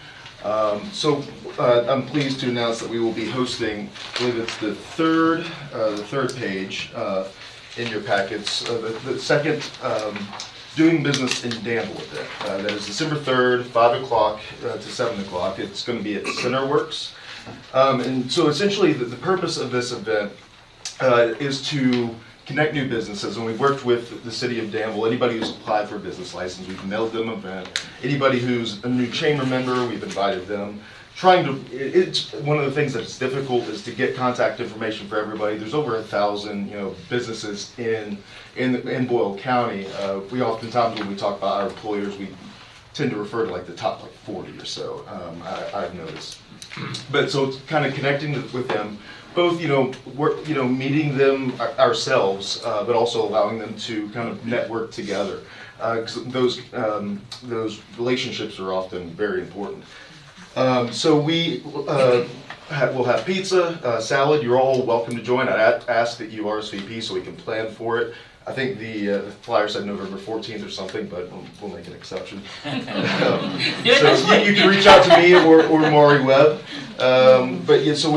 So I'm pleased to announce that we will be hosting, I believe it's the third page in your packets, the second Doing Business in Danville event. That is December 3rd, 5 o'clock to 7 o'clock. It's going to be at Centerworks. And so essentially the purpose of this event is to connect new businesses, and we've worked with the city of Danville. Anybody who's applied for a business license, we've mailed them an event. Anybody who's a new chamber member, we've invited them. It's one of the things that's difficult is to get contact information for everybody. There's over 1,000, businesses in Boyle County. We oftentimes, when we talk about our employers, we tend to refer to like the top 40 or so. I've noticed. But so it's kind of connecting with them, both meeting them ourselves, but also allowing them to kind of network together. Because those relationships are often very important. So we will have pizza, salad. You're all welcome to join. I'd ask that you RSVP so we can plan for it. I think the flyer said November 14th or something, but we'll make an exception. So you can reach out to me or Maury Webb. But yeah, so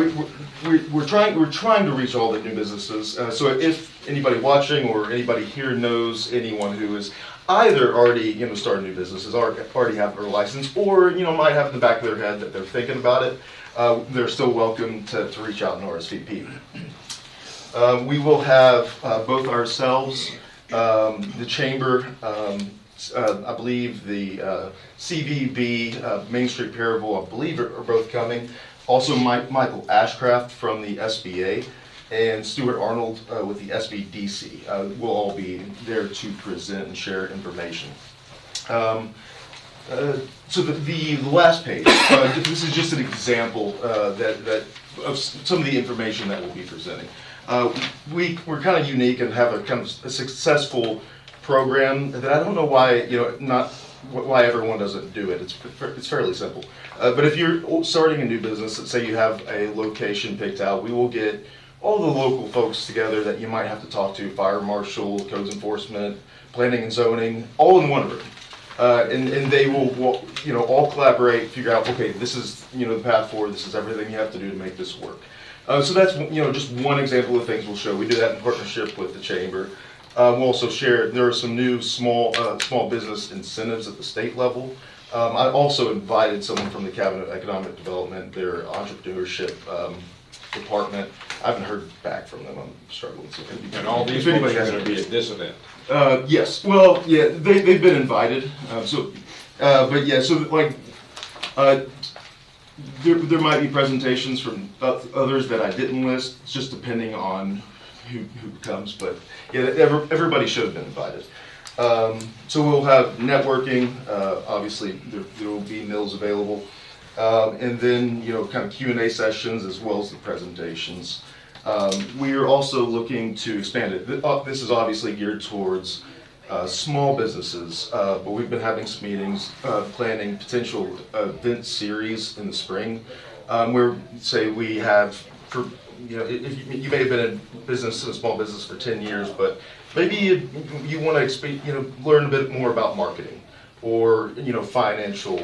we're trying to reach all the new businesses. So if anybody watching or anybody here knows anyone who is either already starting new businesses, already have their license, or might have in the back of their head that they're thinking about it, they're still welcome to reach out and RSVP. We will have both ourselves, the chamber, I believe the CVB, Main Street Parable, I believe are both coming. Also Michael Ashcraft from the SBA and Stuart Arnold with the SBDC will all be there to present and share information. So the last page, this is just an example that of some of the information that we'll be presenting. We're kind of unique and have a kind of a successful program that I don't know why why everyone doesn't do it. It's fairly simple. But if you're starting a new business, let's say you have a location picked out, we will get all the local folks together that you might have to talk to: fire marshal, codes enforcement, planning and zoning, all in one room. And they will all collaborate, figure out, okay, this is the path forward. This is everything you have to do to make this work. So that's just one example of things we'll show. We do that in partnership with the chamber. We'll also share, there are some new small business incentives at the state level. I also invited someone from the Cabinet of Economic Development, their entrepreneurship department. I haven't heard back from them. I'm struggling. So And all these if folks anybody are has going to any- be at this event. Yes. Well, yeah, they've been invited. But yeah, so like, there might be presentations from others that I didn't list. It's just depending on who comes. But yeah, everybody should have been invited. So we'll have networking. Obviously, there will be meals available, and then kind of Q&A sessions as well as the presentations. We are also looking to expand it. This is obviously geared towards small businesses, but we've been having some meetings, planning potential event series in the spring, where say we have, for if you may have been in a small business for 10 years, but maybe you want to learn a bit more about marketing or financial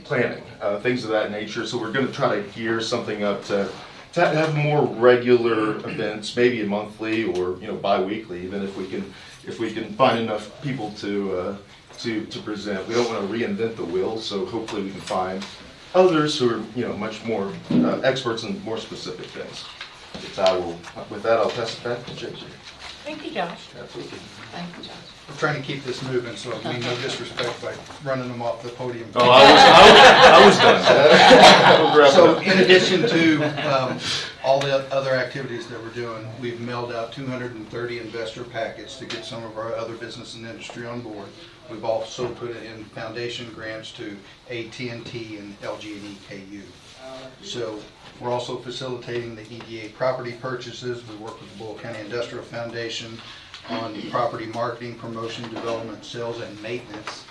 planning, things of that nature. So we're going to try to gear something up to have more regular events, maybe a monthly or bi-weekly, even if we can find enough people to present. We don't want to reinvent the wheel, so hopefully we can find others who are much more experts in more specific things. With that, I'll pass it back to JJ. Thank you, Josh. Absolutely. Thank you, Josh. We're trying to keep this moving, so I mean no disrespect by running them off the podium. Oh, I was done. So in addition to all the other activities that we're doing, we've mailed out 230 investor packets to get some of our other business and industry on board. We've also put in foundation grants to AT&T and LG&E KU. So we're also facilitating the EDA property purchases. We work with the Boyle County Industrial Foundation on property marketing, promotion, development, sales, and maintenance.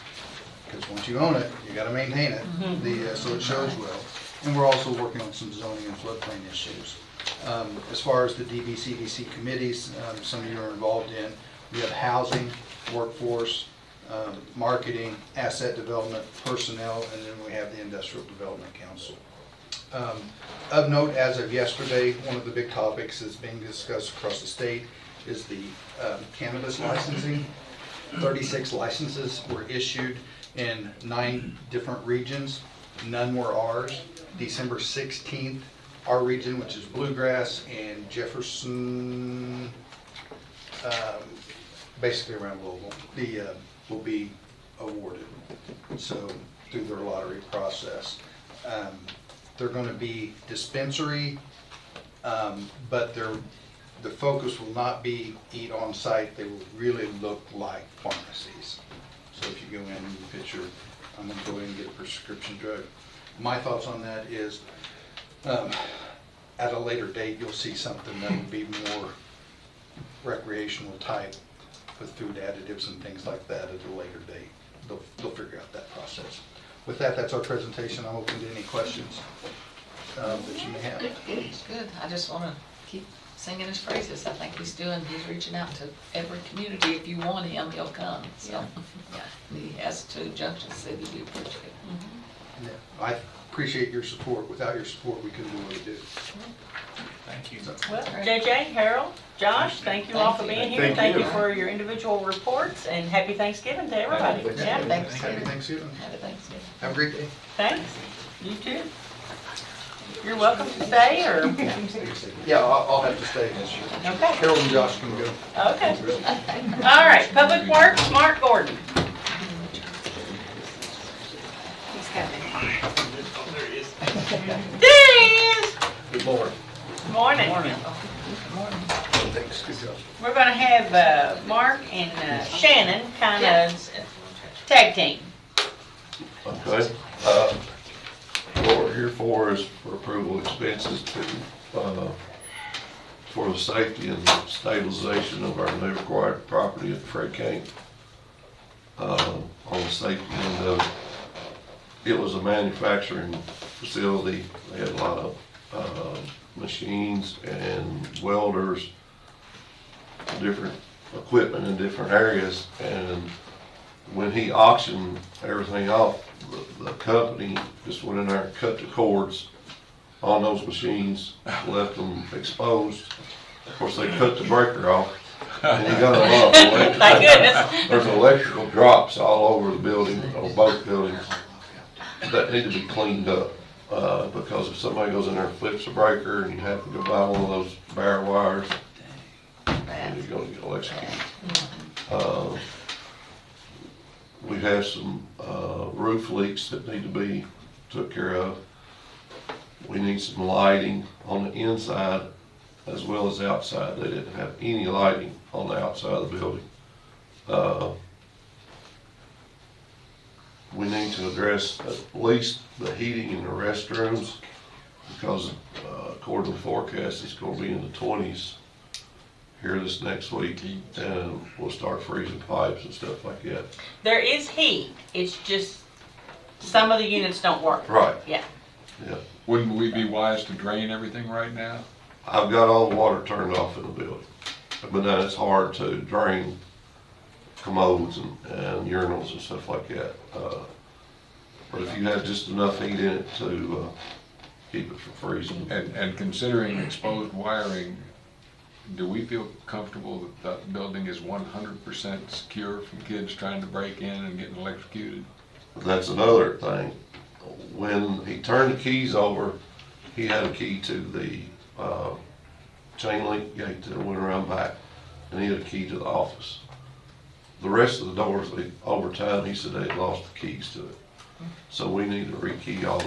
Because once you own it, you got to maintain it, so it shows well. And we're also working on some zoning and floodplain issues. As far as the DBCDC committees, some of you are involved in, we have housing, workforce, marketing, asset development, personnel, and then we have the Industrial Development Council. Of note, as of yesterday, one of the big topics that's being discussed across the state is the cannabis licensing. 36 licenses were issued in 9 different regions. None were ours. December 16th, our region, which is Bluegrass and Jefferson, basically around Louisville, will be awarded. So through their lottery process. They're going to be dispensary, but the focus will not be eat on site. They will really look like pharmacies. So if you go in and you picture, I'm going to go in and get a prescription drug. My thoughts on that is, at a later date, you'll see something that will be more recreational type with food additives and things like that at a later date. They'll figure out that process. With that, that's our presentation. I'm open to any questions that you may have. It's good. I just want to keep singing his praises. I think he's reaching out to every community. If you want him, he'll come. So, yeah, he has to Junction City. We appreciate it. Yeah, I appreciate your support. Without your support, we couldn't do what we do. Thank you. Well, JJ, Harold, Josh, thank you all for being here. Thank you for your individual reports, and happy Thanksgiving to everybody. Yeah, Happy Thanksgiving. Happy Thanksgiving. Have a great day. Thanks. You too. You're welcome to stay, or? Yeah, I'll have to stay. Okay. Harold and Josh can go. Okay. All right, Public Works, Mark Gordon. He's coming. There he is. Good morning. Morning. Thanks. Good job. We're gonna have Mark and Shannon kind of tag team. Okay. What we're here for is for approval expenses for the safety and stabilization of our new acquired property at Fred King. On the safety end of it was a manufacturing facility. They had a lot of machines and welders, different equipment in different areas, and when he auctioned everything off, the company just went in there and cut the cords on those machines, left them exposed. Of course, they cut the breaker off, and he got a lot of electrical. Thank goodness. There's electrical drops all over the building, or both buildings, that need to be cleaned up. because if somebody goes in there and flips a breaker and you have to go buy one of those bare wires, and you're gonna get electrocuted. We have some roof leaks that need to be took care of. We need some lighting on the inside as well as outside. They didn't have any lighting on the outside of the building. We need to address at least the heating in the restrooms because according to the forecast, it's going to be in the 20s here this next week, and we'll start freezing pipes and stuff like that. There is heat, it's just some of the units don't work. Right. Yeah. Yeah. Wouldn't we be wise to drain everything right now? I've got all the water turned off in the building, but then it's hard to drain commodes and urinals and stuff like that. But if you have just enough heat in it to keep it from freezing. And considering exposed wiring, do we feel comfortable that that building is 100% secure from kids trying to break in and getting electrocuted? That's another thing. When he turned the keys over, he had a key to the chain link gate that went around back, and he had a key to the office. The rest of the doors, over time, he said they'd lost the keys to it. So we need to rekey all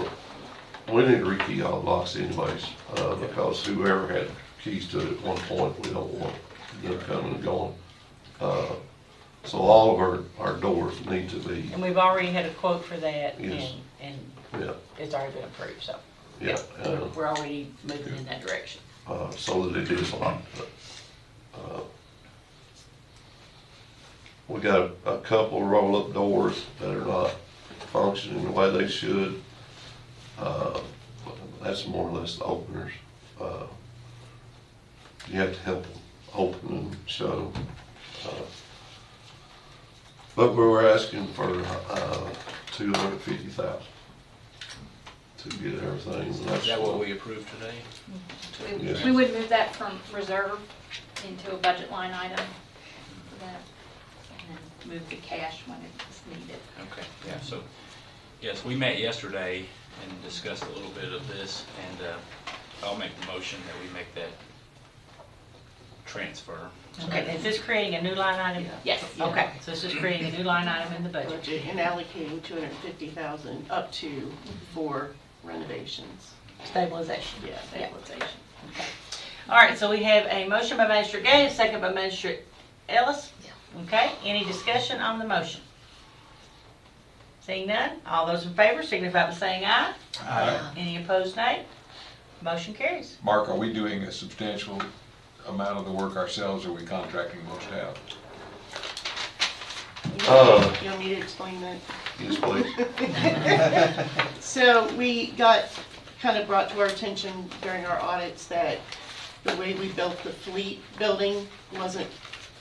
the locks anyways, because whoever had keys to it at one point, we don't want them coming and going. So all of our doors need to be. And we've already had a quote for that, Yes. and Yeah. it's already been approved, so. Yeah. We're already moving in that direction. So that it is locked. We got a couple of roll-up doors that are not functioning the way they should. That's more or less the openers. You have to help them open and shut them. But we were asking for $250,000 to get everything. Is that what we approved today? Yes. We would move that from reserve into a budget line item for that, and then move the cash when it's needed. Okay, yeah, so, yes, we met yesterday and discussed a little bit of this, and I'll make the motion that we make that transfer. Okay, is this creating a new line item? Yes. Okay, so this is creating a new line item in the budget. And allocating 250,000 up to for renovations. Stabilization. Yeah, stabilization. Okay. All right, so we have a motion by Magistrate Gay, a second by Magistrate Ellis. Okay, any discussion on the motion? Seeing none, all those in favor signify by saying aye. Aye. Any opposed, nay? Motion carries. Mark, are we doing a substantial amount of the work ourselves, or are we contracting most out? You want me to explain that? Yes, please. So we got kind of brought to our attention during our audits that the way we built the fleet building wasn't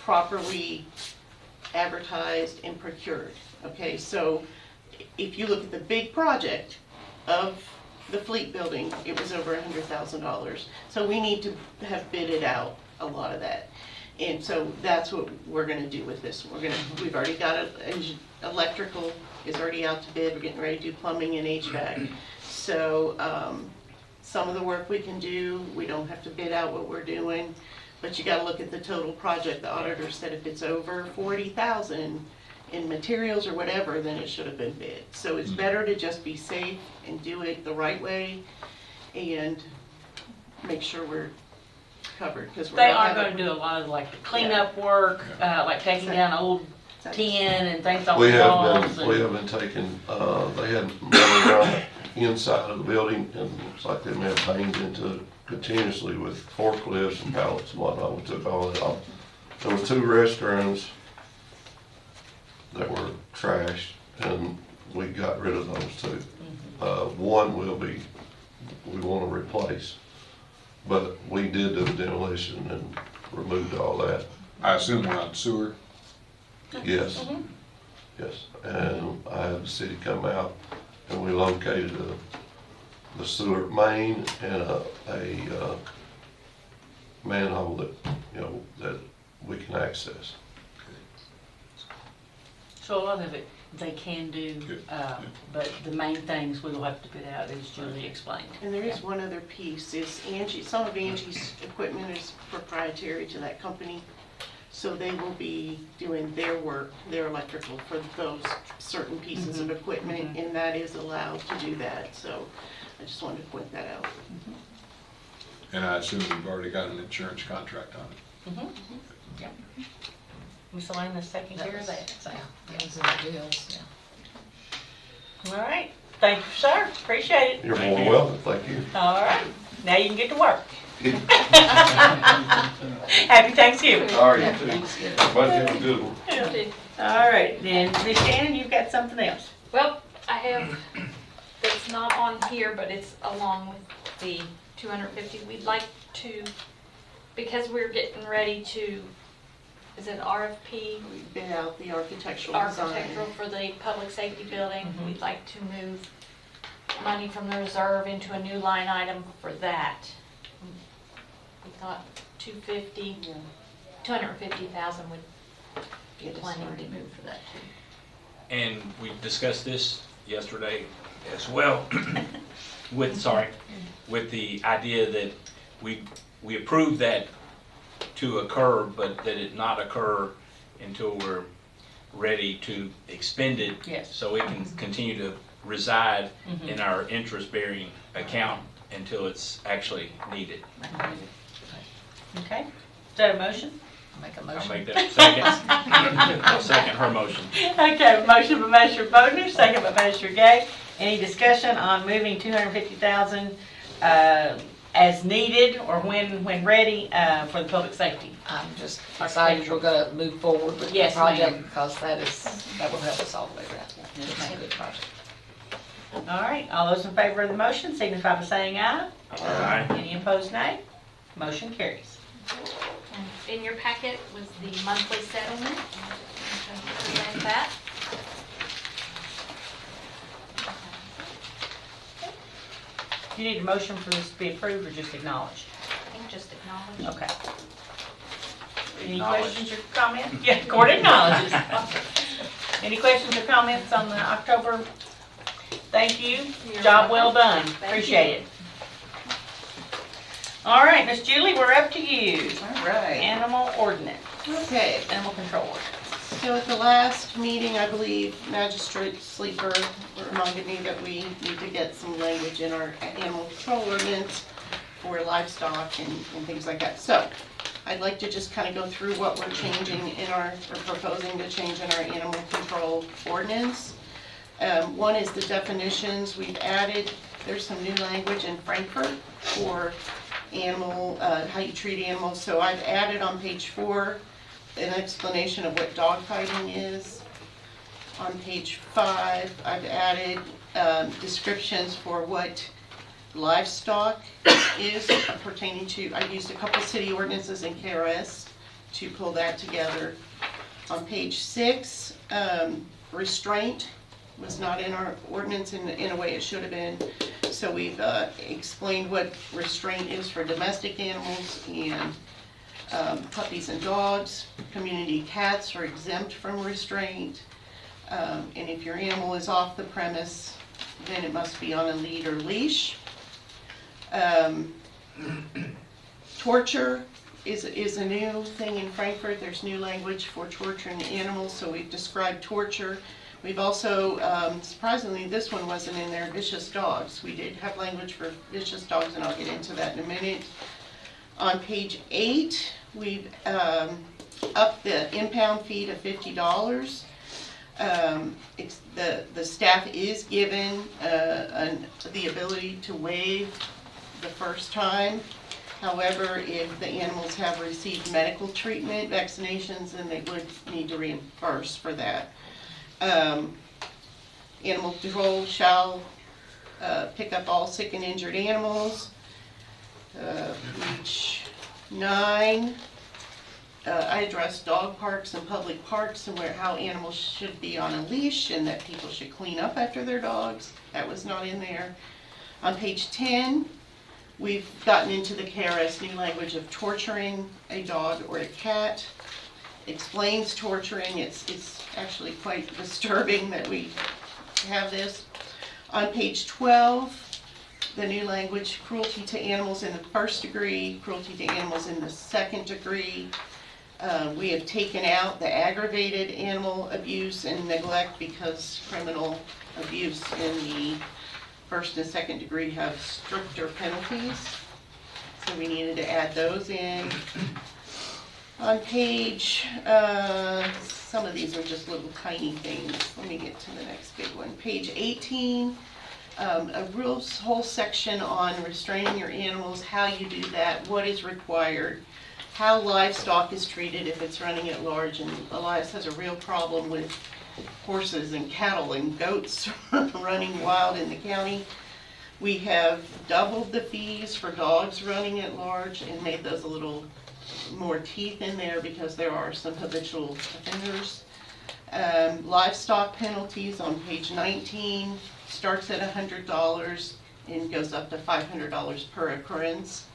properly advertised and procured. Okay, so if you look at the big project of the fleet building, it was over $100,000. So we need to have bidded out a lot of that. And so that's what we're gonna do with this. We've already got electrical is already out to bid. We're getting ready to do plumbing and HVAC. So some of the work we can do, we don't have to bid out what we're doing, but you gotta look at the total project. The auditor said if it's over 40,000 in materials or whatever, then it should have been bid. So it's better to just be safe and do it the right way and make sure we're covered, because They are going to do a lot of like the cleanup work, like taking down old tin and things off the walls. We have been taking, they had metal around inside of the building, and it's like they had paint into it continuously with forklifts and pallets and whatnot. We took all that off. There was 2 restrooms that were trashed, and we got rid of those 2. One we want to replace, but we did do demolition and removed all that. I assume we're on sewer? Yes, yes, and I had the city come out and we located the sewer main and a manhole that, that we can access. So a lot of it they can do, Good. but the main things we will have to put out as Julie explained. And there is one other piece, is Angie, some of Angie's equipment is proprietary to that company. So they will be doing their work, their electrical for those certain pieces of equipment, and that is allowed to do that. So I just wanted to point that out. And I assume you've already got an insurance contract on it. Yeah. Miss Elena's taking care of that. So, those are the deals, yeah. All right. Thank you, sir. Appreciate it. You're more than welcome, thank you. All right. Now you can get to work. Happy Thanksgiving. All right, you too. Everybody have a good one. All right, then, Miss Shannon, you've got something else. Well, I have, it's not on here, but it's along with the 250. We'd like to, because we're getting ready to, is it RFP? We bid out the architectural design. Architectural for the public safety building. We'd like to move money from the reserve into a new line item for that. We thought 250,000 would be plenty to move for that too. And we discussed this yesterday as well with the idea that we approved that to occur, but that it not occur until we're ready to expend it. Yes. So it can continue to reside in our interest-bearing account until it's actually needed. Okay. Is that a motion? Make a I'll motion. make that second. I'll second her motion. Okay, motion by Measure Bodnar, second by Measure Gay. Any discussion on moving 250,000 as needed or when ready for the public safety? I'm just excited we're gonna move forward with the Yes, project ma'am. because that will help us all the way around. It's a good project. All right, all those in favor of the motion signify by saying aye. Aye. Any opposed, nay? Motion carries. And in your packet was the monthly settlement. Present that. Do you need a motion for this to be approved or just acknowledged? I think just acknowledge. Okay. Any Acknowledged. questions or comments? Yeah, court acknowledges. Any questions or comments on the October? Thank you. You're Job well welcome. done. Thank Appreciate it. All right, Miss Julie, we're up to you. All right. Animal ordinance, Okay. animal control ordinance. So at the last meeting, I believe Magistrate Sleeper reminded me that we need to get some language in our animal control ordinance for livestock and things like that. So I'd like to just kind of go through what we're changing in or proposing to change in our animal control ordinance. One is the definitions. We've added, there's some new language in Frankfurt for animal, how you treat animals. So I've added on page 4 an explanation of what dog fighting is. On page 5, I've added descriptions for what livestock is pertaining to, I used a couple city ordinances in KRS to pull that together. On page 6, restraint was not in our ordinance in a way it should have been. So we've explained what restraint is for domestic animals and puppies and dogs. Community cats are exempt from restraint. And if your animal is off the premise, then it must be on a lead or leash. Torture is a new thing in Frankfurt. There's new language for torturing animals, so we've described torture. We've also, surprisingly, this one wasn't in there, vicious dogs. We did have language for vicious dogs, and I'll get into that in a minute. On page 8, we've upped the impound fee to $50. The staff is given the ability to waive the first time. However, if the animals have received medical treatment, vaccinations, then they would need to reimburse for that. Animal control shall pick up all sick and injured animals. Page 9, I addressed dog parks and public parks and how animals should be on a leash and that people should clean up after their dogs. That was not in there. On page 10, we've gotten into the KRS new language of torturing a dog or a cat. explains torturing. It's actually quite disturbing that we have this. On page 12, the new language, cruelty to animals in the first degree, cruelty to animals in the second degree. We have taken out the aggravated animal abuse and neglect because criminal abuse in the first and second degree have stricter penalties. So we needed to add those in. On page, some of these are just little tiny things. Let me get to the next big one. Page 18, a whole section on restraining your animals, how you do that, what is required, how livestock is treated if it's running at large. And Elias has a real problem with horses and cattle and goats running wild in the county. We have doubled the fees for dogs running at large and made those a little more teeth in there because there are some habitual offenders. Livestock penalties on page 19 starts at $100 and goes up to $500 per occurrence.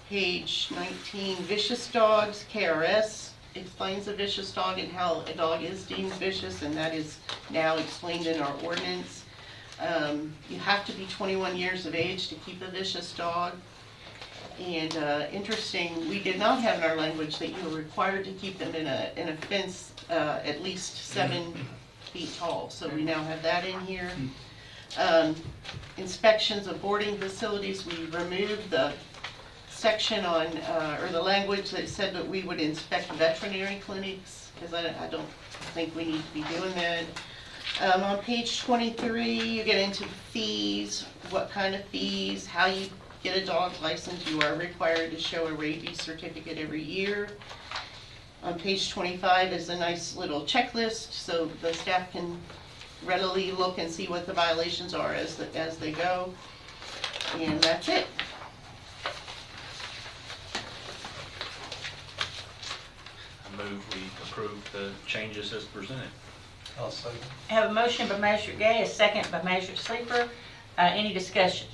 Page 19, vicious dogs, KRS explains a vicious dog and how a dog is deemed vicious, and that is now explained in our ordinance. You have to be 21 years of age to keep a vicious dog. And interesting, we did not have in our language that you were required to keep them in a fence at least 7 feet tall. So we now have that in here. Inspections of boarding facilities, we removed the section on, or the language that said that we would inspect veterinary clinics, because I don't think we need to be doing that. On page 23, you get into fees, what kind of fees, how you get a dog license. You are required to show a rabies certificate every year. On page 25 is a nice little checklist so the staff can readily look and see what the violations are as they go. And that's it. I move we approve the changes as presented. I'll second. I have a motion by Measure Gay, a second by Measure Sleeper. Any discussion?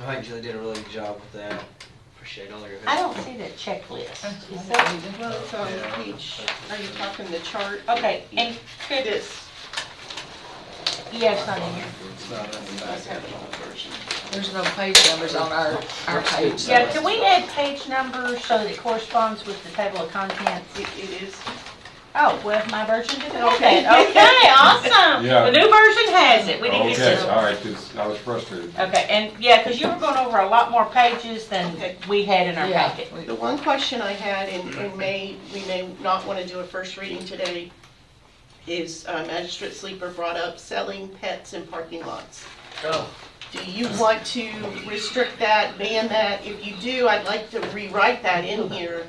I think Julie did a really good job with that. Appreciate all your help. I don't see that checklist. Is that? Well, it's on page, are you talking the chart? Okay, and could this? Yeah, it's not in here. It's not in the back version. There's no page numbers on our page. Yeah, can we add page numbers so that it corresponds with the table of contents? It is. Oh, well, my version didn't have that. Okay, awesome. Yeah. The new version has it. We didn't get Okay, to. all right, 'cause I was frustrated. Okay, and yeah, because you were going over a lot more pages than we had in our packet. The one question I had in May, we may not want to do a first reading today, is Magistrate Sleeper brought up selling pets in parking lots. Oh. Do you want to restrict that, ban that? If you do, I'd like to rewrite that in here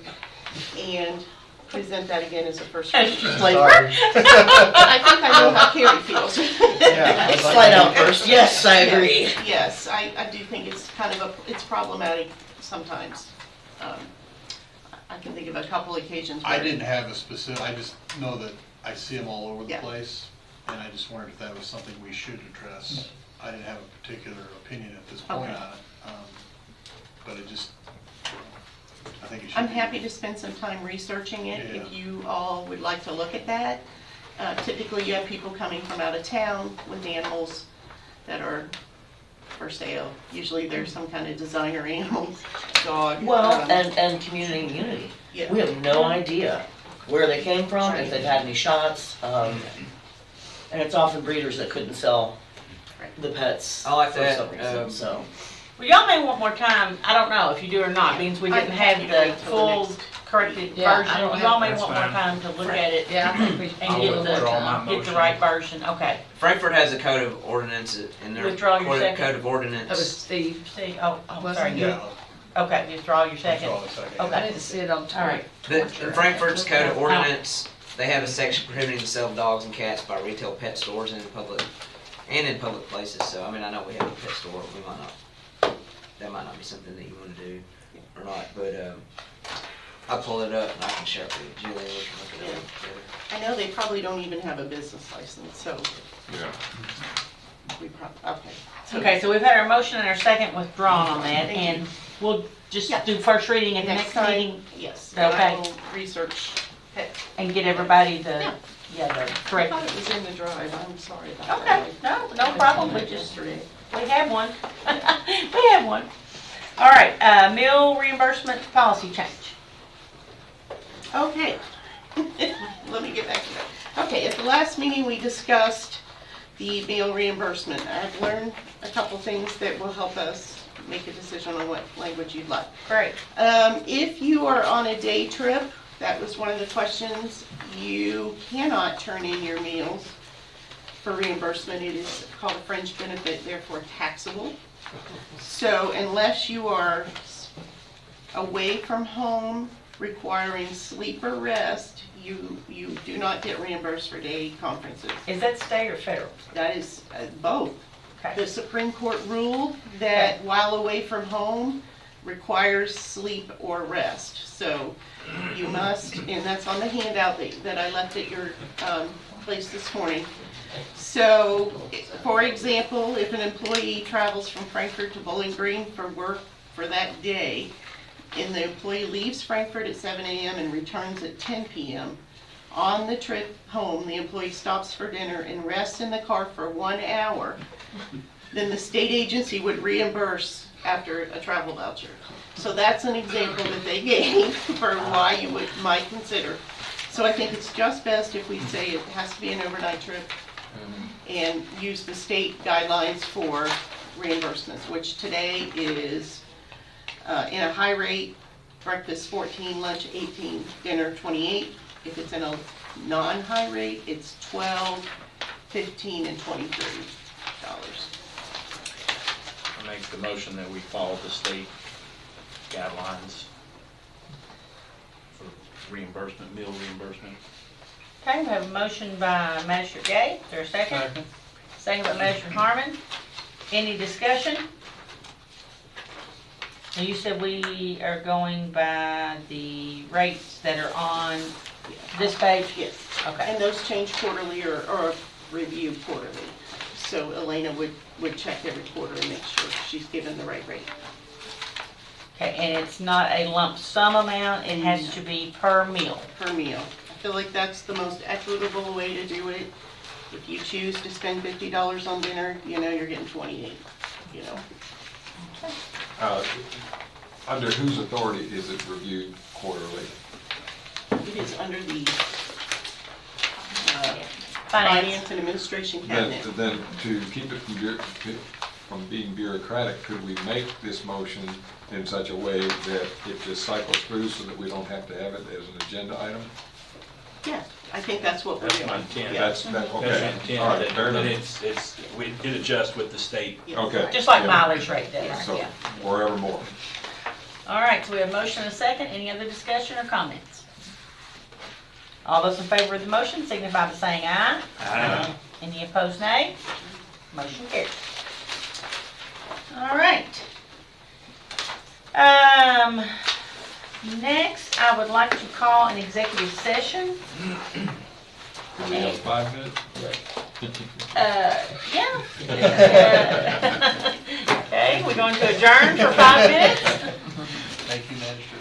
and present that again as a first reading. Sorry. I think I know how Carrie feels. Yeah, slide out first. Yes, I agree. Yes, I do think it's kind of it's problematic sometimes. I can think of a couple occasions where. I didn't have a specific, I just know that I see them all over the Yeah. place, and I just wondered if that was something we should address. I didn't have a particular opinion at this point Okay. on it, but it just, I think it should. I'm happy to spend some time researching it if you all would like to look at that. Typically, you have people coming from out of town with animals that are for sale. Usually there's some kind of designer animal, dog. Well, and community immunity. Yeah. We have no idea where they came from, if they've had any shots, and it's often breeders that couldn't sell the pets I like for that, some reason, so. Well, y'all may want more time, I don't know if you do or not, means we didn't have the full corrected version. Y'all may want more time to look at it. Yeah, I think we And get the right version, okay. Frankfurt has a code of ordinance in their Withdraw your second. code of ordinance. That was Steve. Steve, oh, Wasn't sorry. he? Yeah. Okay, withdraw your second. Withdraw the second. Okay. I didn't see it on All right. In Frankfurt's code of ordinance, they have a section prohibiting the sale of dogs and cats by retail pet stores and in public places. So I mean, I know we have a pet store. We might not. That might not be something that you want to do or not. But I'll pull it up and I can share it with you, Julie. We can look it up together. I know they probably don't even have a business license, so. Yeah. Okay. Okay, so we've had our motion and our second withdrawn on that, and we'll just do first reading at the next time, meeting. yes. And Okay. I will research. And get everybody the, the I correct. thought it was in the drive, I'm sorry about Okay, that. no problem, we just, we have one. We have one. All right, meal reimbursement policy change. Okay. Let me get back to that. Okay, at the last meeting, we discussed the meal reimbursement. I've learned a couple things that will help us make a decision on what language you'd like. Great. If you are on a day trip, that was one of the questions, you cannot turn in your meals for reimbursement. It is called a fringe benefit, therefore taxable. So unless you are away from home requiring sleep or rest, you do not get reimbursed for day conferences. Is that state or federal? That is both. Okay. The Supreme Court ruled that while away from home requires sleep or rest. So you must, and that's on the handout that I left at your place this morning. So, for example, if an employee travels from Frankfurt to Bowling Green for work for that day, and the employee leaves Frankfurt at 7 a.m. and returns at 10 p.m., on the trip home, the employee stops for dinner and rests in the car for 1 hour, then the state agency would reimburse after a travel voucher. So that's an example that they gave for why you might consider. So I think it's just best if we say it has to be an overnight trip and use the state guidelines for reimbursements, which today is in a high rate, breakfast 14, lunch 18, dinner 28. If it's in a non-high rate, it's 12, 15, and $23. I make the motion that we follow the state guidelines for reimbursement, meal reimbursement. Okay, we have a motion by Magistrate Gay. Is there a second? Second. Second by Magistrate Harmon. Any discussion? Now, you said we are going by the rates that are on this page? Yes. Okay. And those change quarterly or review quarterly. So Elena would check every quarter and make sure she's given the right rate. Okay, and it's not a lump sum amount, it has to be per meal. Per meal. I feel like that's the most equitable way to do it. If you choose to spend $50 on dinner, you're getting 28, Under whose authority is it reviewed quarterly? It is under the Finance and Administration Cabinet. Then to keep it from being bureaucratic, could we make this motion in such a way that it just cycles through so that we don't have to have it as an agenda item? Yeah, I think that's what we're doing. That's my intent. Yeah. That's okay. That's my All right, intent, fair that enough. it adjusts with the state. Okay. Just like Yeah. mileage rate does, So, yeah. forevermore. All right, so we have a motion and a second. Any other discussion or comments? All those in favor of the motion signify by saying aye. Aye. Any opposed, nay? Motion carries. All right. Next, I would like to call an executive session. Do we have 5 minutes? Yeah. Okay, we're going to adjourn for 5 minutes. Thank you, Magistrate.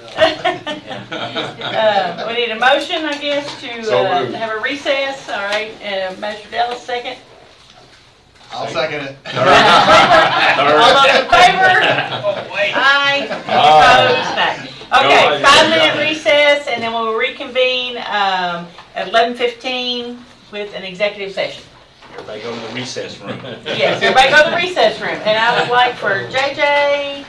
We need a motion, I guess, to So moved. have a recess. All right, Magistrate Dallas, second. I'll second it. All those in favor? Aye. Any opposed? Nay. Okay, No, 5-minute recess, and then we'll reconvene at 11:15 with an executive session. Everybody go to the recess room. Yes, everybody go to the recess room. And I would like for JJ,